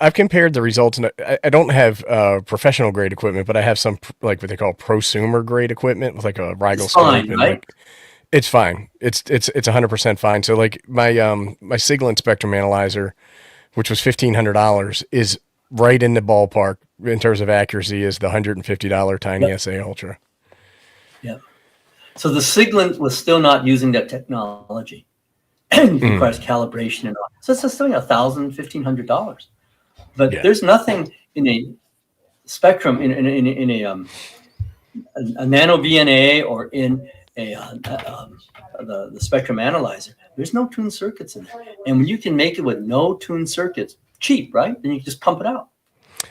I've compared the results, and I don't have professional grade equipment, but I have some like what they call prosumer grade equipment with like a Rigel scope, fine, and right? like it's fine. It's 100% fine. So like my Siglent spectrum analyzer, which was $1,500, is right in the ballpark in terms of accuracy as the $150 Tiny SA Ultra. Yeah. So the Siglent was still not using that technology. It requires calibration and all. So it's still $1,000, $1,500. But there's nothing in a spectrum in a NanoVNA or in the spectrum analyzer. There's no tuned circuits in there, and when you can make it with no tuned circuits, cheap, right? Then you can just pump it out.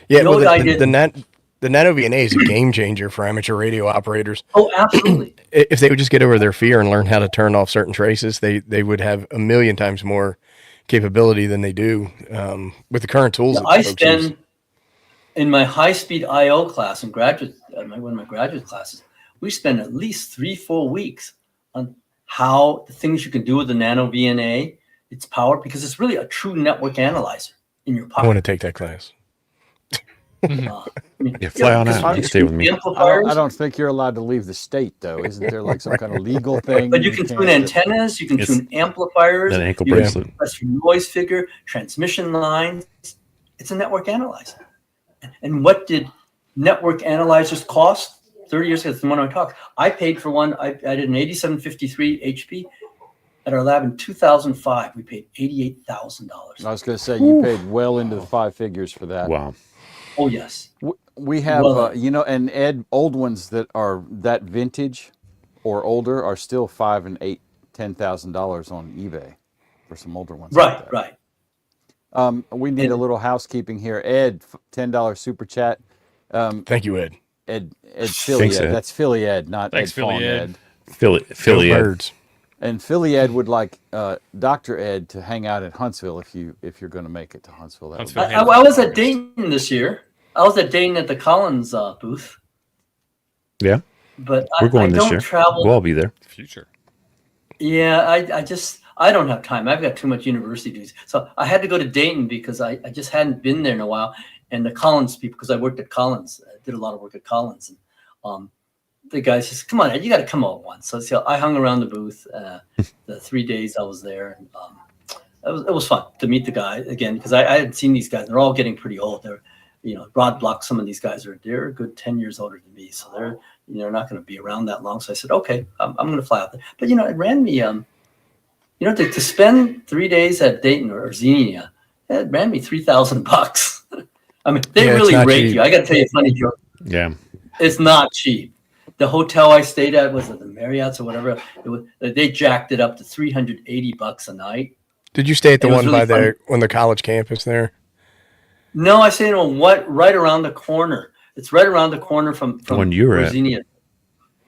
Yeah, well, the NanoVNA is a game changer for amateur radio operators. Oh, absolutely. If they would just get over their fear and learn how to turn off certain traces, they would have a million times more capability than they do with the current tools. I spend in my high-speed I/O class in one of my graduate classes, we spend at least 3-4 weeks on how the things you can do with the NanoVNA, its power, because it's really a true network analyzer in your pocket. I want to take that class. Fly on out. You stay with me. I don't think you're allowed to leave the state, though. Isn't there like some kind of legal thing? But you can tune antennas, you can tune amplifiers, That ankle you bracelet. can press your noise figure, transmission lines. It's a network analyzer. And what did network analyzers cost 30 years ago? That's the one I talked. I paid for one. I did an 8753 HP at our lab in 2005. We paid $88,000. I was going to say, you paid well into the 5 figures for that. Wow. Oh, yes. We have, and Ed, old ones that are that vintage or older are still $5,000 and $8,000, $10,000 on eBay for some older ones. Right, right. We need a little housekeeping here. Ed, $10 super chat. Thank you, Ed. Ed Philly Thanks, Ed. Ed. That's Philly Ed, not Thanks, Ed Fong Philly Ed. Ed. Philly Ed. Birds. And Philly Ed would like Dr. Ed to hang out in Huntsville if you're going to make it to Huntsville. That would be Huntsville. I was at Dayton this year. I was at Dayton at the Collins booth. Yeah, But we're going I this don't year. travel. We'll all be there. Future. Yeah, I don't have time. I've got too much university duties. So I had to go to Dayton because I just hadn't been there in a while. And the Collins people, because I worked at Collins, I did a lot of work at Collins. And the guy says, come on, Ed, you got to come out once. So I hung around the booth the 3 days I was there. And it was fun to meet the guy again, because I hadn't seen these guys. They're all getting pretty old. They're, Rod Block, some of these guys they're a good 10 years older than me. So they're, not going to be around that long. So I said, okay, I'm going to fly out there. But, it ran me, to spend 3 days at Dayton or Xenia, it ran me $3,000. I mean, they really rate you. I got to tell you a funny joke. Yeah. It's not cheap. The hotel I stayed at was at the Marriott's or whatever. They jacked it up to $380 a night. Did you stay at the It was one really by fun. on the college campus there? No, I stayed on right around the corner. It's right around the corner from one you were at. Xenia.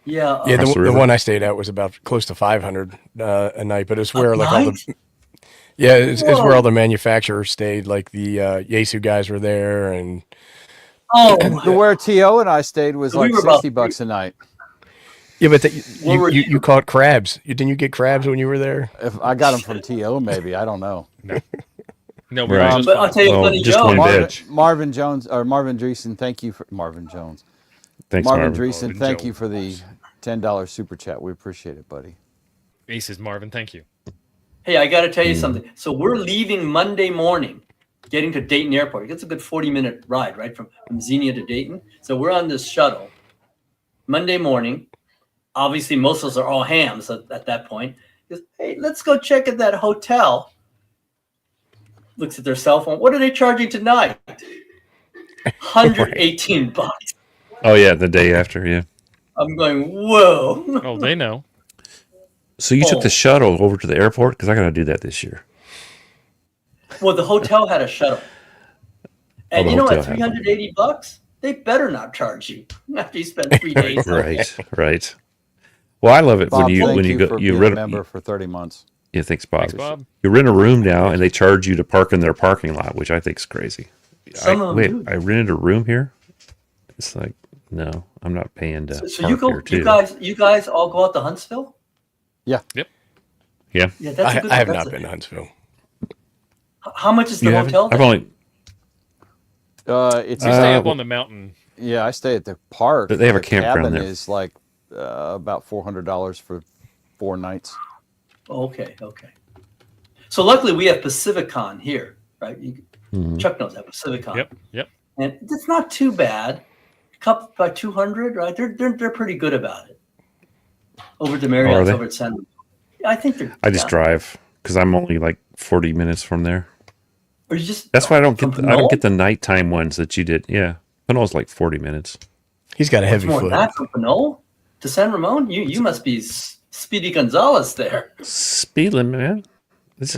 Yeah. Yeah, Across the the river? one I stayed at was about close to 500 a night, but it's where A like all night? the it's where Whoa. all the manufacturers stayed. Like the Yaesu guys were there, and Oh, The where T.O. and I stayed was So we like were about $60 a night. yeah, but Where were you caught crabs. Didn't you get crabs when you were there? If I got them from T.O., maybe, I don't know. No, we Right. were just but I'll tell you a Well, funny just joke. one Marvin, veg. Marvin Jones or Marvin Dreesen, thank you for Marvin Jones. Thanks, Marvin Marvin. Dreesen, Marvin thank Jones. you for the $10 super chat. We appreciate it, buddy. Aces, Marvin. Thank you. Hey, I got to tell you something. So we're leaving Monday morning, getting to Dayton Airport. It's a good 40-minute ride, right, from Xenia to Dayton. So we're on this shuttle Monday morning. Obviously, most of us are all hams at that point. Goes, hey, let's go check at that hotel. Looks at their cell phone. What are they charging tonight? $118. Oh yeah, the day after. Yeah. I'm going, whoa. Oh, they know. So you took Oh. the shuttle over to the airport because I got to do that this year. Well, the hotel had a shuttle. And the you know, hotel at had one. $380, they better not charge you after you spend 3 days. Right. Right. Well, I love it Bob, when thank you you go for you being rent a member for 30 months. Yeah, thanks, Bob. Thanks, Bob. You rent a room now, and they charge you to park in their parking lot, which I think is crazy. Some of them do. I rented a room here. It's like, no, I'm not paying to So park you go, here too. you guys all go out to Huntsville? Yeah, Yeah, that's a good I have one. not been to Huntsville. How much is the you haven't? hotel? I've there? only. It's We stay up well- on the mountain. yeah, I stay at the park. They have a The campground cabin there. is like about $400 for 4 nights. Okay. So luckily we have Pacificon here, right? Mhm. Chuck knows that Pacificon. Yep. And it's not too bad. Cup by 200, right? They're pretty good about it. Over to Marriott's, they? over at San. I think they're. I just drive because I'm only like 40 minutes from there. Or you just. That's why I don't from get. I don't Pinole? get the nighttime ones that you did. Yeah, Pinol's like 40 minutes. He's got a It's heavy more than foot. that from Pinole to San Ramon. You must be Speedy Gonzalez there. Speed limit, man.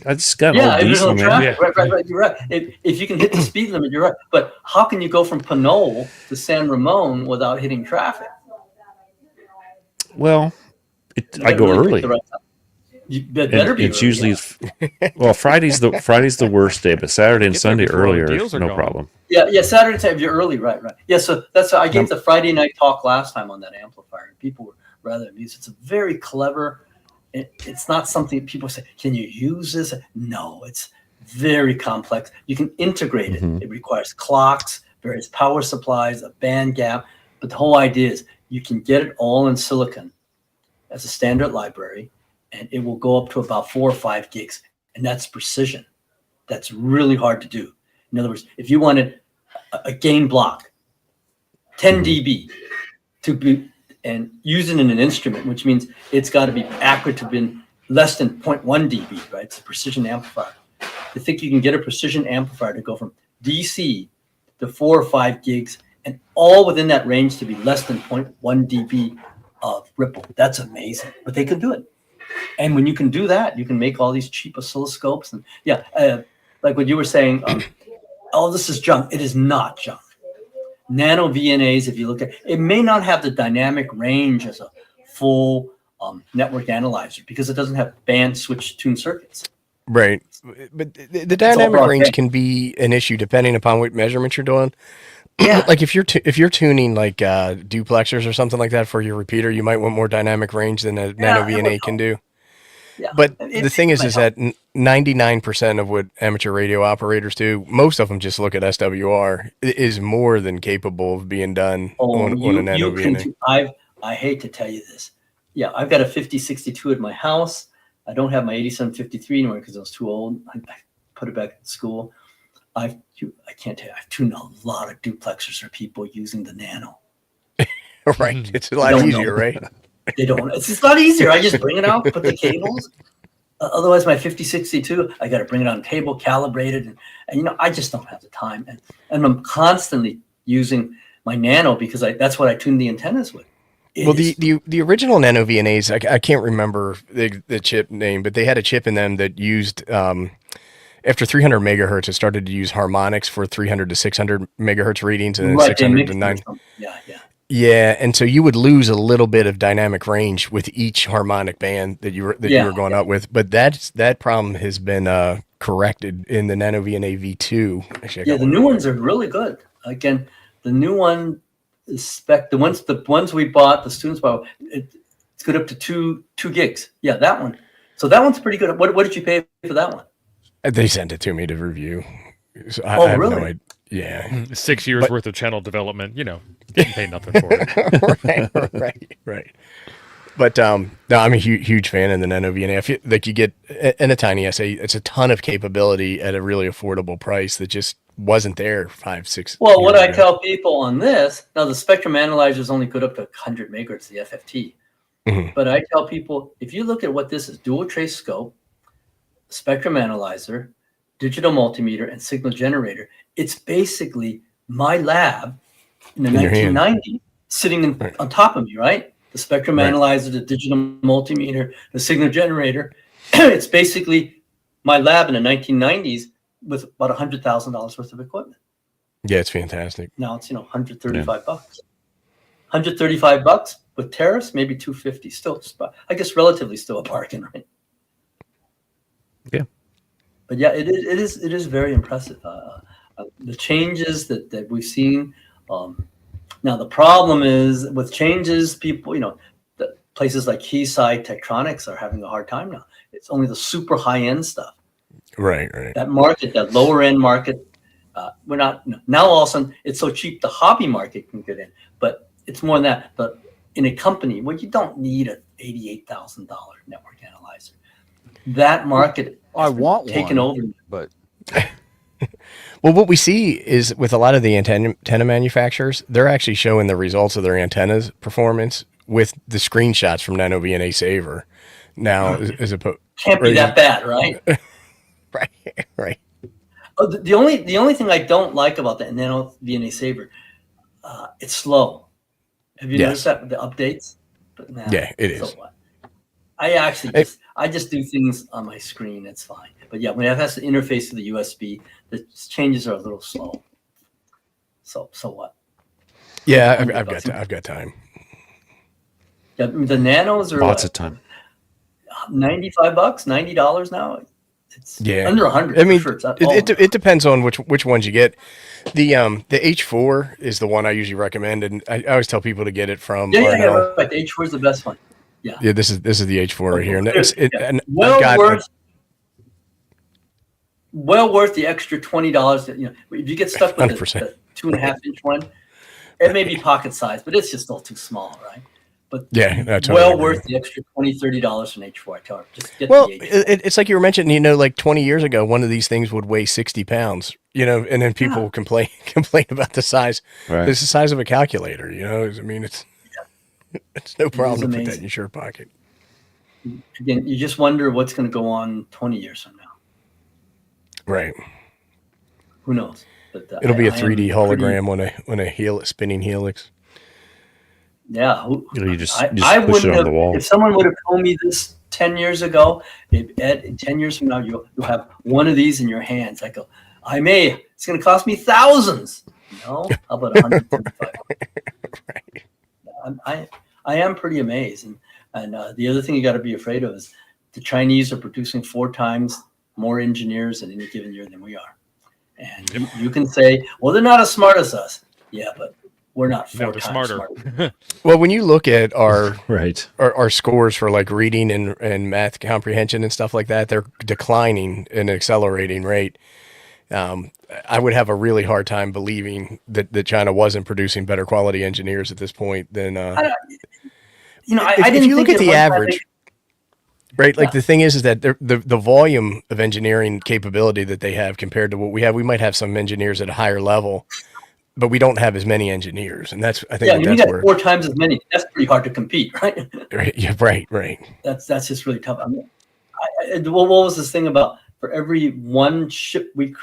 I just got an Yeah, old if there's diesel, no man. traffic, right. You're right. If you can hit the speed limit, you're right. But how can you go from Pinole to San Ramon without hitting traffic? Well, You I gotta go really pick early. the right time. You And better be. it's early, usually yeah. well, Friday's the worst day, but Saturday and Get there Sunday before all the earlier, deals are no gone. problem. Yeah. Saturday time you're early, right. Yeah, so that's I gave the Friday night talk last time on that amplifier, and people were rather amused. It's a very clever. It's not something people say. Can you use this? No, it's very complex. You can integrate it. Mhm. It requires clocks, various power supplies, a band gap. But the whole idea is you can get it all in silicon as a standard library, and it will go up to about 4 or 5 gigs, and that's precision. That's really hard to do. In other words, if you wanted a gain block, 10 dB, to be and use it in an instrument, which means it's got to be accurate to be less than 0.1 dB, right? It's a precision amplifier. To think you can get a precision amplifier to go from DC to 4 or 5 gigs and all within that range to be less than 0.1 dB of ripple. That's amazing, but they can do it. And when you can do that, you can make all these cheap oscilloscopes. And like what you were saying, all this is junk. It is not junk. NanoVNAs, if you look at it, may not have the dynamic range as a full network analyzer because it doesn't have band switch tune circuits. Right. But the dynamic broadband. range can be an issue depending upon what measurements you're doing. Yeah. Like if you're tuning like duplexers or something like that for your repeater, you might want more dynamic range than a Yeah, NanoVNA can do. Yeah. But It- the thing it is might that 99% of what amateur radio operators do, most of them just look at SWR, is more than capable of being done on a NanoVNA. I hate to tell you this. Yeah, I've got a 5062 at my house. I don't have my 8753 anymore because I was too old. I put it back at school. I can't tell you. I've tuned a lot of duplexers for people using the Nano. Right. It's a lot don't easier, know. right? They don't. It's not easier. I just bring it out, put the cables. Otherwise, my 5062, I got to bring it on table, calibrate it, and I just don't have the time. And I'm constantly using my Nano because that's what I tune the antennas with. Well, the original NanoVNAs, I can't remember the chip name, but they had a chip in them that used after 300 megahertz, it started to use harmonics for 300 to 600 megahertz readings, and then right, 600 to 9. Yeah, yeah. Yeah, and so you would lose a little bit of dynamic range with each harmonic band that you were going up with, but that problem has been corrected in the NanoVNA V2. Actually, I Yeah, got the one new right ones here. are really good. Again, the new one is the ones we bought, the students bought, it's good up to two gigs. Yeah, that one. So that one's pretty good. What did you pay for that one? They sent it to me to review. So I Oh, have no really? idea. Yeah. 6 years But worth of channel development. Didn't pay nothing for it. right. But no, I'm a huge fan of the NanoVNA. I feel like you get in a tiny SA, it's a ton of capability at a really affordable price that just wasn't there 5, 6 Well, what years I ago. tell people on this, now the spectrum analyzer is only good up to 100 megahertz, the FFT. Mhm. But I tell people, if you look at what this is, dual trace scope, spectrum analyzer, digital multimeter, and signal generator, it's basically my lab in the In your hand. 1990s sitting Right. on top of me, right? The spectrum Right. analyzer, the digital multimeter, the signal generator. It's basically my lab in the 1990s with about $100,000 worth of equipment. Yeah, it's fantastic. Now it's $135. $135 with tariffs, maybe $250. Still, I guess, relatively still a bargain, right? Yeah. But yeah, it is very impressive. The changes that we've seen. Now the problem is with changes, people, the places like Keysight, Tektronix are having a hard time now. It's only the super high end stuff. Right. That market, that lower end market, we're not now. All of a sudden, it's so cheap the hobby market can get in, but it's more than that. But in a company, well, you don't need a $88,000 network analyzer. That market I want taken one, over. but Well, what we see is with a lot of the antenna manufacturers, they're actually showing the results of their antennas performance with the screenshots from NanoVNA Saver. Now, as opposed, Can't be that bad, right? right. Oh, the only thing I don't like about the NanoVNA Saver, it's slow. Have you noticed that with the updates? But nah, Yeah, it so is. what? I actually It- just do things on my screen. It's fine. But yeah, when it has to interface to the USB, the changes are a little slow. So what? Yeah, $100. I've got time. Yeah, the nanos are Lots of time. $95, $90 now. It's Yeah, under 100. I mean, for sure. it depends on which ones you get. The H4 is the one I usually recommend, and I always tell people to get it from yeah, Arnell. right. The H4 is the best one. Yeah. Yeah, this is the H4 right here, and Yeah. and Well worth the extra $20 that if you get stuck with 100%. the 2.5-inch one, it may be pocket size, but it's just still too small, right? But Yeah, that's well worth the extra $20-$30 from H4. I tell her, just get Well, the H4. it's like you were mentioning, like 20 years ago, one of these things would weigh 60 pounds, and then people would complain about the size. Right. It's the size of a calculator, I mean, it's no problem to put that in amazing. your shirt pocket. Again, you just wonder what's going to go on 20 years from now. Right. Who knows? But It'll be a I am 3D pretty- hologram on a spinning helix. Yeah. You just I push it wouldn't on have, the wall. if someone would have told me this 10 years ago, Ed, 10 years from now, you'll have one of these in your hands. I go, it's going to cost me thousands. No, how about 135? Right. I am pretty amazed. And the other thing you got to be afraid of is the Chinese are producing 4 times more engineers in any given year than we are. And you can say, well, they're not as smart as us. Yeah, but we're not 4 No, they're times smarter. Well, when you look at our Right. our scores for like reading and math comprehension and stuff like that, they're declining at an accelerating rate. I would have a really hard time believing that China wasn't producing better quality engineers at this point than. I If didn't you look think at the one time average, right? Like the thing is that the volume of engineering capability that they have compared to what we have, we might have some engineers at a higher level, but we don't have as many engineers, and that's I think when you that's got where. 4 times as many, that's pretty hard to compete, right? Right, yeah, right. That's just really tough. I mean, what was this thing about? For every one chip we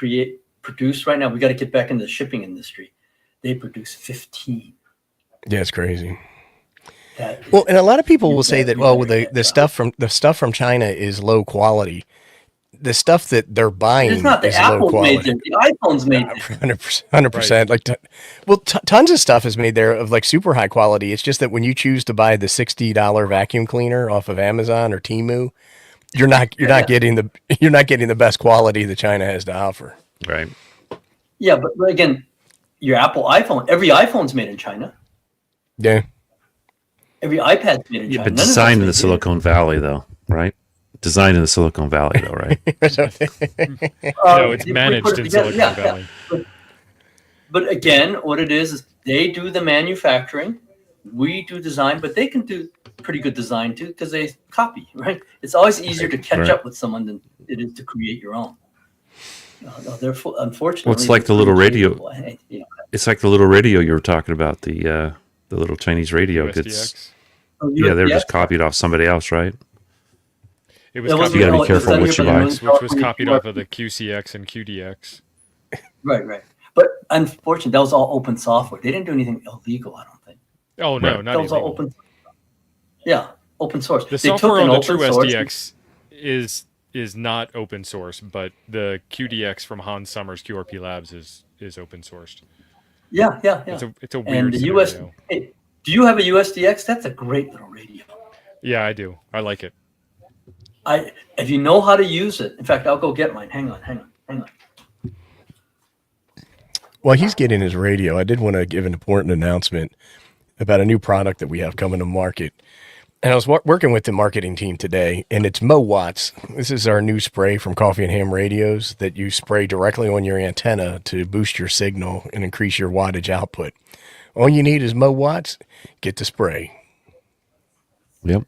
produce right now, we got to get back into the shipping industry. They produce 15. Yeah, it's crazy. That is Well, and a lot of people will say bet that, you well, better the catch stuff up. from China is low quality. The stuff that they're It's buying not the is low Apple's made quality. there. The iPhone's made there. 100%, 100%. Like, tons of stuff is made there of like super high quality. It's just that when you choose to buy the $60 vacuum cleaner off of Amazon or Temu, you're not getting the best quality that China has to offer. Right. Yeah, but again, your Apple iPhone, every iPhone's made in China. Yeah. Every iPad's made in Yeah, China. but None of that's designed in made the here. Silicon Valley, though, right? Designed in the Silicon Valley, though, right? No, it's We managed put it in together, Silicon Valley. But again, what it is they do the manufacturing, we do design, but they can do pretty good design too because they copy, right? It's always easier to catch Right. up with someone than it is to create your own. Therefore, unfortunately, Well, it's like it's the little really radio. capable. You know, It's like the little radio you were talking about, the little Chinese radio. USDX. Yeah, they're just USDX, copied off somebody else, right? It was It was- copied You gotta be off careful of what you the buy. QRX, which was copied off of the QCX and QDX. Right. But unfortunately, that was all open software. They didn't do anything illegal, I don't think. Oh no, Right. not That was all illegal. open. Yeah, open source. The They software took an on the true open source. SDX is not open source, but the QDX from Hans Summers QRP Labs is open sourced. Yeah. It's a weird And the scenario. hey, do you have a USDX? That's a great little radio. Yeah, I do. I like it. If you know how to use it. In fact, I'll go get mine. Hang on. Well, he's getting his radio. I did want to give an important announcement about a new product that we have coming to market. And I was working with the marketing team today, and it's Watts. This is our new spray from Coffee and Ham Radios that you spray directly on your antenna to boost your signal and increase your wattage output. All you need is Watts. Get the spray. Yep.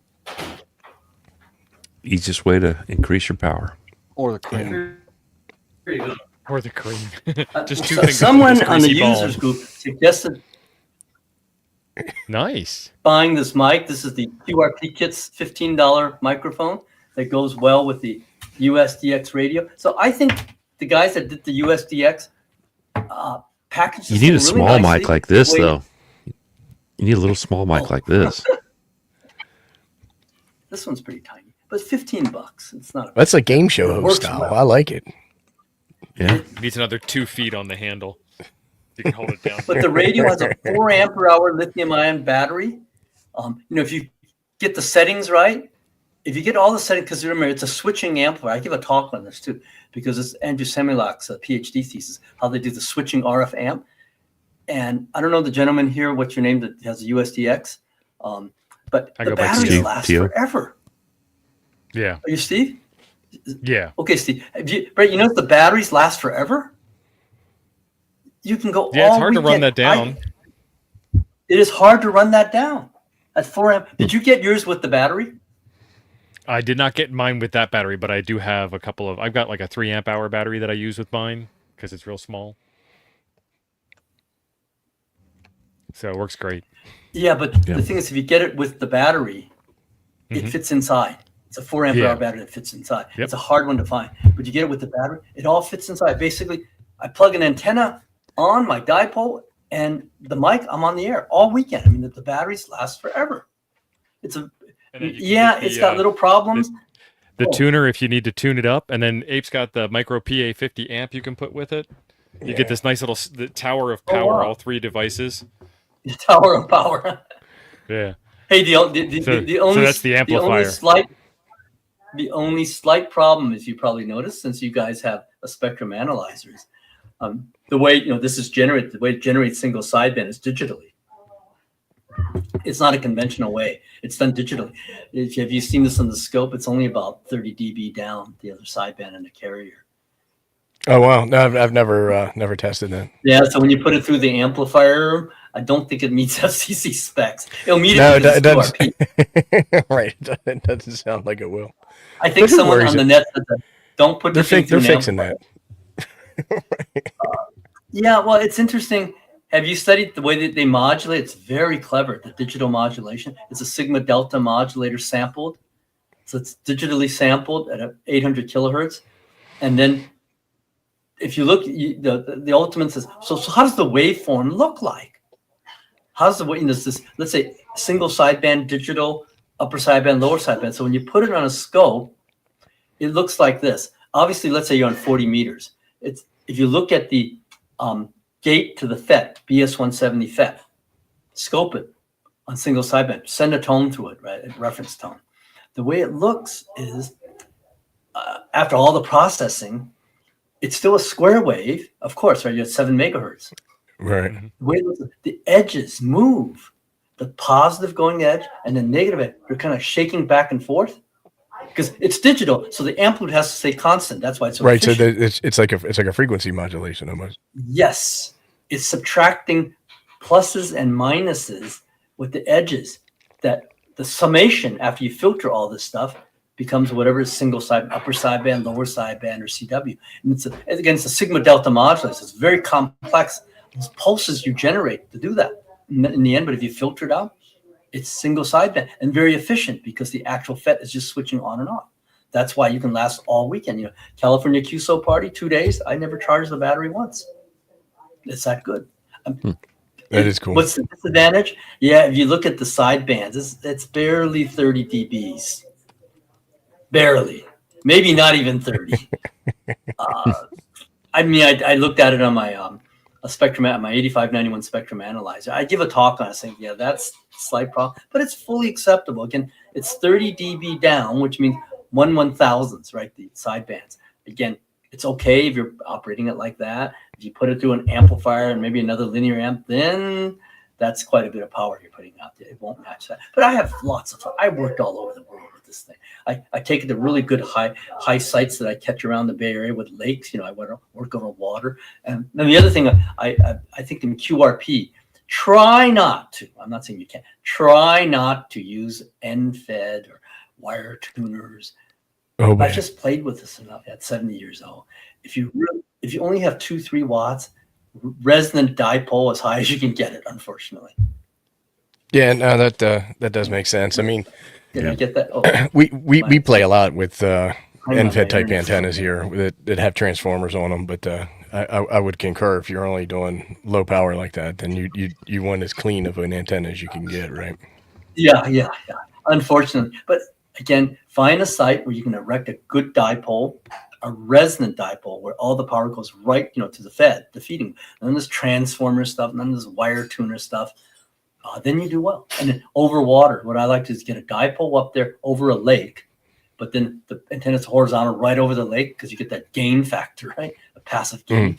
Easiest way to increase your power. Or the cream. Or the cream. Just two So things. someone on the users group suggested Nice. buying this mic. This is the QRP Kit's $15 microphone that goes well with the USDX radio. So I think the guys that did the USDX packaged You this need a thing small really mic nicely. like this, Wait, though. You need a little small mic like this. This one's pretty tiny, but $15. It's not. That's a game show host Works style. well. I like it. Yeah. Needs another 2 feet on the handle. You can hold it down. But the radio has a 4 ampere hour lithium ion battery. If you get the settings right, if you get all the settings, because remember, it's a switching amplifier. I give a talk on this too, because it's Andrew Semilak's PhD thesis, how they do the switching RF amp. And I don't know the gentleman here, what's your name, that has a USDX, but I the go by batteries Steve. last Teo. forever. Yeah. Are you Steve? Yeah. Okay, Steve. Brett, you know the batteries last forever? You can go Yeah, it's all hard to run weekend. that down. It is hard to run that down at 4 amp. Did you get yours with the battery? I did not get mine with that battery, but I do have a couple of. I've got like a 3 amp hour battery that I use with mine because it's real small. So it works great. Yeah, but the thing is, if you get it with the battery, it fits inside. It's a 4 amp hour battery that fits inside. Yep. It's a hard one to find, but you get it with the battery, it all fits inside. Basically, I plug an antenna on my dipole and the mic. I'm on the air all weekend. I mean, the batteries last forever. It's And then you can get it's got little problems. The tuner, if you need to tune it up, and then Ape's got the micro PA 50 amp you can put with it. You get this nice little the tower of power, all 3 devices. The tower of power. Yeah. Hey, the So only that's the amplifier. The only slight problem, as you probably noticed, since you guys have a spectrum analyzers, the way this is generated, the way it generates single sideband is digitally. It's not a conventional way. It's done digitally. Have you seen this on the scope? It's only about 30 dB down the other sideband in the carrier. Oh wow! No, I've never tested that. Yeah, so when you put it through the amplifier, I don't think it meets FCC specs. It'll meet No, it it because it's doesn't. QRP. Right, it doesn't sound like it will. I think But who someone worries on the it? net said that. Don't put They're the thing through they're an fixing amplifier. that. Yeah, well, it's interesting. Have you studied the way that they modulate? It's very clever, the digital modulation. It's a sigma delta modulator sampled. So it's digitally sampled at 800 kilohertz. And then if you look, the ultimate says, so how does the waveform look like? how's the weightiness? This, let's say, single sideband digital, upper sideband, lower sideband. So when you put it on a scope, it looks like this. Obviously, let's say you're on 40 meters. It's if you look at the gate to the FET, BS170 FET, scope it on single sideband, send a tone through it, right? A reference tone. The way it looks is, after all the processing, it's still a square wave, of course, right? You're at 7 megahertz. Right. The way it looks, the edges move. The positive going edge and the negative edge, they're kind of shaking back and forth because it's digital, so the amplitude has to stay constant. That's why it's so Right. So efficient. it's like a frequency modulation almost. Yes, it's subtracting pluses and minuses with the edges. That the summation after you filter all this stuff becomes whatever is single side, upper sideband, lower sideband, or CW. And it's against the sigma delta modulus. It's very complex. Those pulses you generate to do that in the end. But if you filter it out, it's single sideband and very efficient because the actual FET is just switching on and off. That's why you can last all weekend. You know, California QSO party, 2 days. I never charged the battery once. It's that good. That is cool. What's the disadvantage? Yeah, if you look at the sidebands, it's barely 30 dBs. Barely. Maybe not even 30. I mean, I looked at it on my a spectrum at my 8591 spectrum analyzer. I give a talk on it saying, yeah, that's a slight problem, but it's fully acceptable. Again, it's 30 dB down, which means 1/1000th, right? The sidebands. Again, it's okay if you're operating it like that. If you put it through an amplifier and maybe another linear amp, then that's quite a bit of power you're putting out there. It won't match that. But I have lots of fun. I worked all over the world with this thing. I take it to really good high sites that I catch around the Bay Area with lakes. You know, I want to work over water. And then the other thing, I think in QRP, try not to, I'm not saying you can't, try not to use end-fed or wire tuners. Oh, I man. just played with this enough at 70 years old. If you only have 2-3 watts, resonant dipole as high as you can get it, unfortunately. Yeah, no, that does make sense. I mean, Did I get that? Oh, we play a lot with on NFET type my internet. antennas here that have transformers on them, but I would concur if you're only doing low power like that, then you want as clean of an antenna as you can get, right? Yeah. Unfortunately, but again, find a site where you can erect a good dipole, a resonant dipole, where all the power goes right, to the FET, the feeding. None of this transformer stuff, none of this wire tuner stuff. Then you do well. And then over water, what I like to do is get a dipole up there over a lake, but then the antenna's horizontal right over the lake because you get that gain factor, right? A passive gain.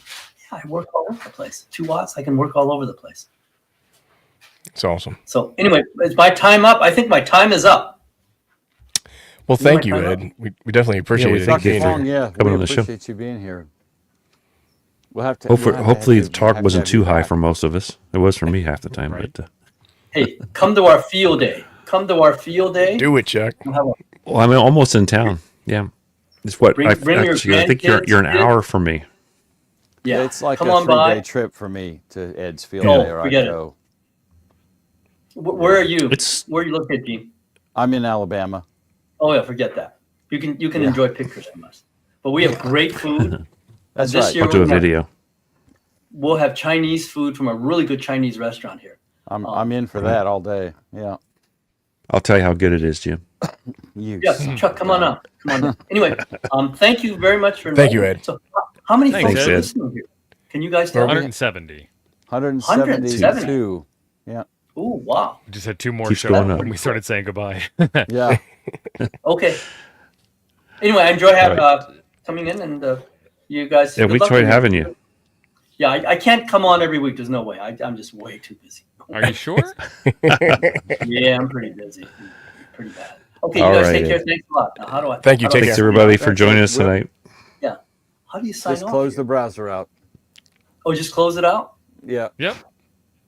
Yeah, I work all over the place. 2 watts, I can work all over the place. It's awesome. So anyway, is my time up? I think my time is up. Well, thank you, Ed. We definitely appreciate it. thank you Dr. for Fong, yeah, coming we on the show. appreciate you being here. We'll have to. Hopefully the talk wasn't too high for most of us. It was for me half the time, Right. but Hey, come to our field day. Come to our field day. Do it, Chuck. We'll have a- well, I'm almost in town. Yeah, it's what Bring your I think you're an grandkids. hour from me. Yeah, It's like come a on 3-day by. trip for me to Ed's field Oh, day, or I forget it. go. Where are you? It's- Where are you located, Gene? I'm in Alabama. Oh yeah, forget that. You can enjoy pictures from us. But we have great food. That's This right. year I'll do a we'll have- video. We'll have Chinese food from a really good Chinese restaurant here. I'm in for that all day. Yeah. I'll tell you how good it is, Jim. You. Yes, Chuck, come on up. Come on up. Anyway, thank you very much for Thank you, inviting me. Ed. So, how many Thanks, folks Ed. are listening here? Can you guys tell me? 170. 172. Yeah. Oh, wow. We just had 2 more Keeps shows going up. when we started saying goodbye. Yeah. Okay. Anyway, I enjoy Right. coming in, and you guys. Yeah, good we luck enjoyed with having it. you. Yeah, I can't come on every week. There's no way. I'm just way too busy. Are you sure? Yeah, I'm pretty busy. Pretty bad. Okay, you All guys right, take care. Ed. Thanks a lot. Now, how do I? Thank you. how do I- Take Thanks care. everybody for Thanks, joining Ed. us tonight. How do you sign Just off? close here? the browser out. Oh, just close it out. Yeah. Yep.